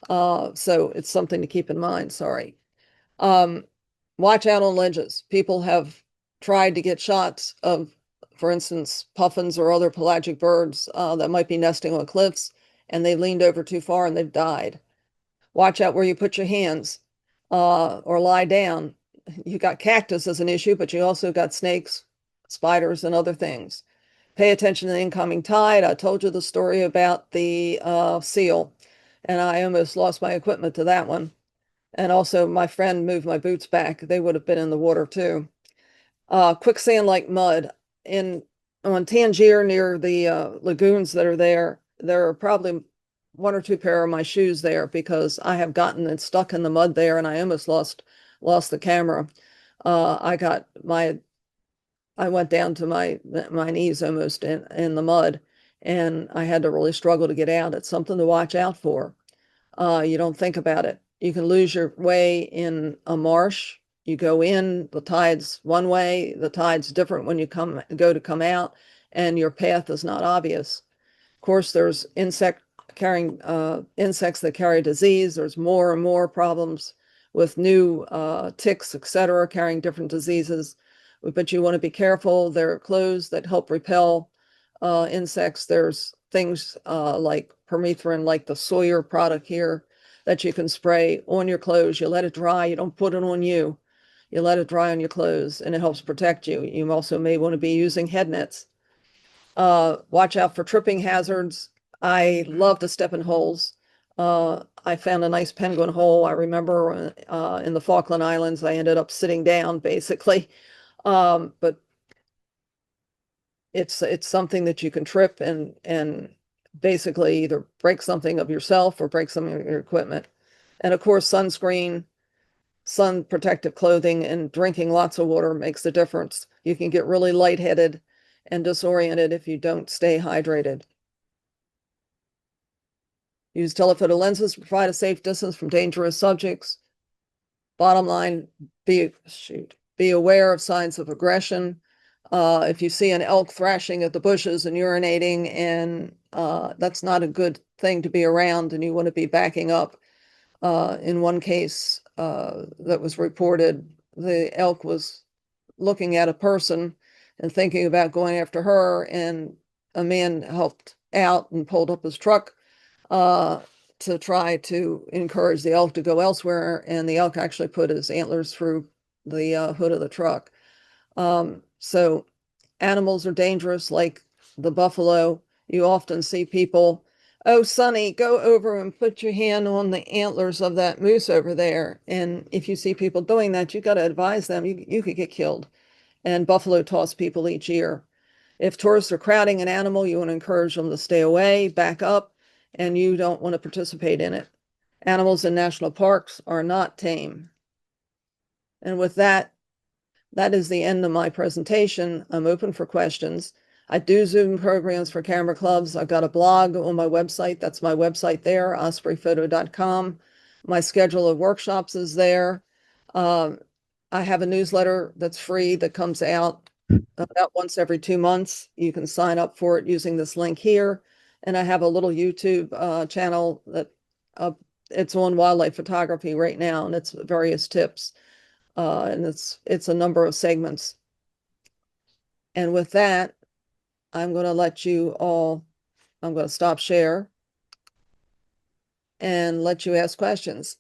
So it's something to keep in mind, sorry. Um, Watch out on ledges. People have tried to get shots of, for instance, puffins or other pelagic birds that might be nesting on cliffs, and they leaned over too far and they've died. Watch out where you put your hands or lie down. You got cactus as an issue, but you also got snakes, spiders, and other things. Pay attention to the incoming tide. I told you the story about the seal, and I almost lost my equipment to that one. And also, my friend moved my boots back. They would have been in the water too. Quicksand like mud. In on Tangier near the lagoons that are there, there are probably one or two pair of my shoes there because I have gotten it stuck in the mud there and I almost lost the camera. I got my I went down to my knees almost in the mud, and I had to really struggle to get out. It's something to watch out for. You don't think about it. You can lose your way in a marsh. You go in, the tide's one way, the tide's different when you come out, and your path is not obvious. Of course, there's insects that carry disease. There's more and more problems with new ticks, etc., carrying different diseases. But you want to be careful. There are clothes that help repel insects. There's things like permethrin, like the Sawyer product here, that you can spray on your clothes. You let it dry. You don't put it on you. You let it dry on your clothes, and it helps protect you. You also may want to be using head nets. Watch out for tripping hazards. I love to step in holes. I found a nice penguin hole. I remember in the Falkland Islands, I ended up sitting down basically. But it's something that you can trip and basically either break something of yourself or break some of your equipment. And of course, sunscreen, sun protective clothing, and drinking lots of water makes a difference. You can get really lightheaded and disoriented if you don't stay hydrated. Use telephoto lenses to provide a safe distance from dangerous subjects. Bottom line, be aware of signs of aggression. If you see an elk thrashing at the bushes and urinating, and that's not a good thing to be around, and you want to be backing up. In one case that was reported, the elk was looking at a person and thinking about going after her, and a man helped out and pulled up his truck uh, to try to encourage the elk to go elsewhere, and the elk actually put his antlers through the hood of the truck. So animals are dangerous, like the buffalo. You often see people, oh, Sonny, go over and put your hand on the antlers of that moose over there. And if you see people doing that, you got to advise them, you could get killed. And buffalo toss people each year. If tourists are crowding an animal, you want to encourage them to stay away, back up, and you don't want to participate in it. Animals in national parks are not tame. And with that, that is the end of my presentation. I'm open for questions. I do Zoom programs for camera clubs. I've got a blog on my website. That's my website there, ospreyphoto.com. My schedule of workshops is there. Um, I have a newsletter that's free that comes out about once every 2 months. You can sign up for it using this link here. And I have a little YouTube channel that uh, it's on wildlife photography right now, and it's various tips. And it's a number of segments. And with that, I'm going to let you all, I'm going to stop share and let you ask questions.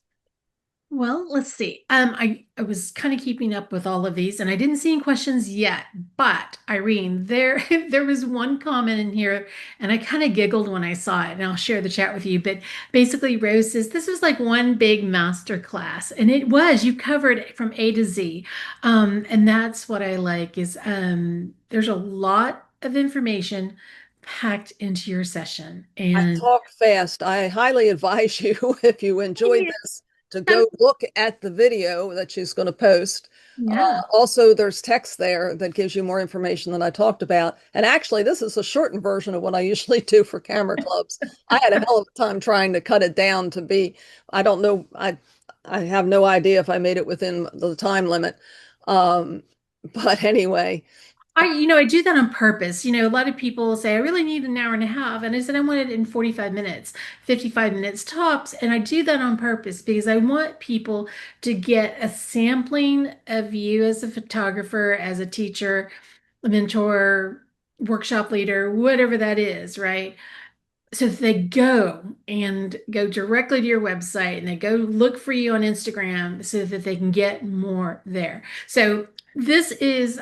Well, let's see. I was kind of keeping up with all of these and I didn't see any questions yet, but Irene, there there was one comment in here and I kind of giggled when I saw it, and I'll share the chat with you. But basically, Rose says this was like one big master class, and it was. You covered it from A to Z. And that's what I like is there's a lot of information packed into your session. I And talk fast. I highly advise you, if you enjoyed this, to go look at the video that she's going to post. yeah. Also, there's text there that gives you more information than I talked about. And actually, this is a shortened version of what I usually do for camera clubs. I had a hell of a time trying to cut it down to be, I don't know, I have no idea if I made it within the time limit. Um, but anyway, I do that on purpose. A lot of people say, I really need an hour and a half. And I said, I want it in 45 minutes, 55 minutes tops. And I do that on purpose because I want people to get a sampling of you as a photographer, as a teacher, a mentor, workshop leader, whatever that is, right? So they go directly to your website and they go look for you on Instagram so that they can get more there. So this is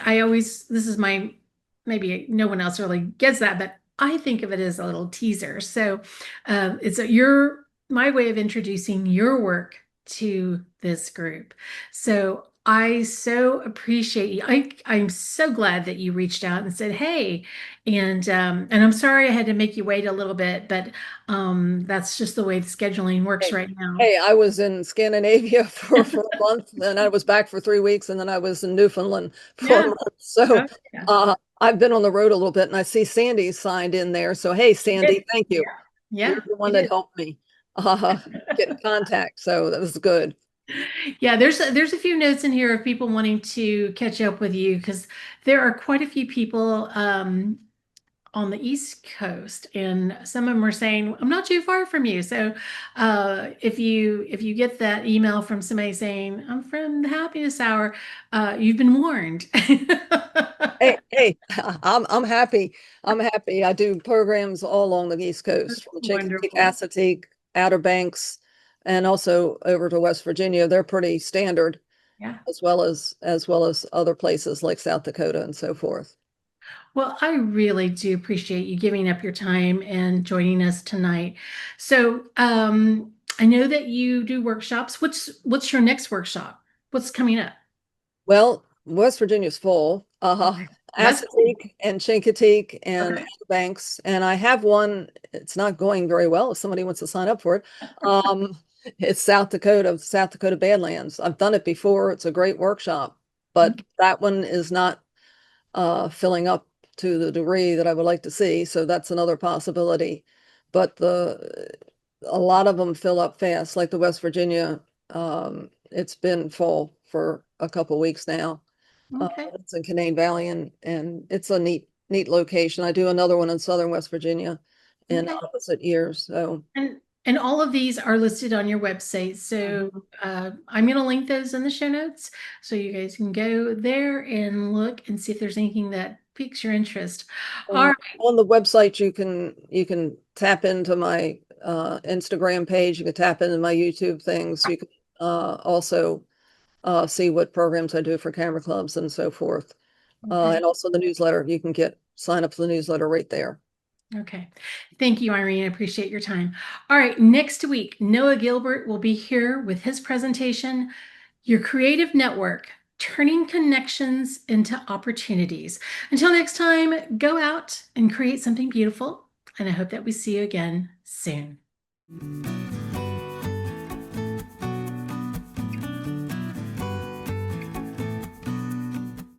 my, maybe no one else really gets that, but I think of it as a little teaser. So my way of introducing your work to this group. So I so appreciate you. I'm so glad that you reached out and said, hey, and I'm sorry I had to make you wait a little bit, but that's just the way the scheduling works hey, right now. hey, I was in Scandinavia for a month, and I was back for 3 weeks, and then I was in Newfoundland for a Yeah. month. So Oh, yeah. I've been on the road a little bit, and I see Sandy signed in there. So hey, You did. Sandy, thank you. Yeah. You're Yeah, the one you that did. helped me get in contact. So that was good. Yeah, there's a few notes in here of people wanting to catch up with you because there are quite a few people on the East Coast, and some of them are saying, "I'm not too far from you." So, if you get that email from somebody saying, "I'm from the Happiness Hour," you've been warned. Hey, I'm happy. I'm happy. I do programs all along the East Coast, from Chincoteague, Wonderful. Assateague, Outer Banks, and also over to West Virginia. They're pretty standard, Yeah. as well as other places like South Dakota and so forth. Well, I really do appreciate you giving up your time and joining us tonight. So, I know that you do workshops. What's your next workshop? What's coming up? Well, West Virginia's full. Okay. That's cool. Assateague and Chincoteague and Okay. Outer Banks, and I have one. It's not going very well. If somebody wants to sign up for it, um, it's South Dakota Badlands. I've done it before. It's a great workshop, but that one is not filling up to the degree that I would like to see. So that's another possibility. But a lot of them fill up fast, like the West Virginia. It's been full for a couple weeks now. Okay. It's in Canaan Valley, and it's a neat location. I do another one in southern West Virginia in Okay. opposite years. So And all of these are listed on your website. So Mhm. I'm going to link those in the show notes so you guys can go there and look and see if there's anything that piques your interest. All And right. on the website, you can tap into my Instagram page. You can tap into my YouTube things. You can also see what programs I do for camera clubs and so forth. Okay. And also the newsletter. You can sign up for the newsletter right there. Okay. Thank you, Irene. I appreciate your time. All right. Next week, Noah Gilbert will be here with his presentation, Your Creative Network, Turning Connections into Opportunities. Until next time, go out and create something beautiful. And I hope that we see you again soon.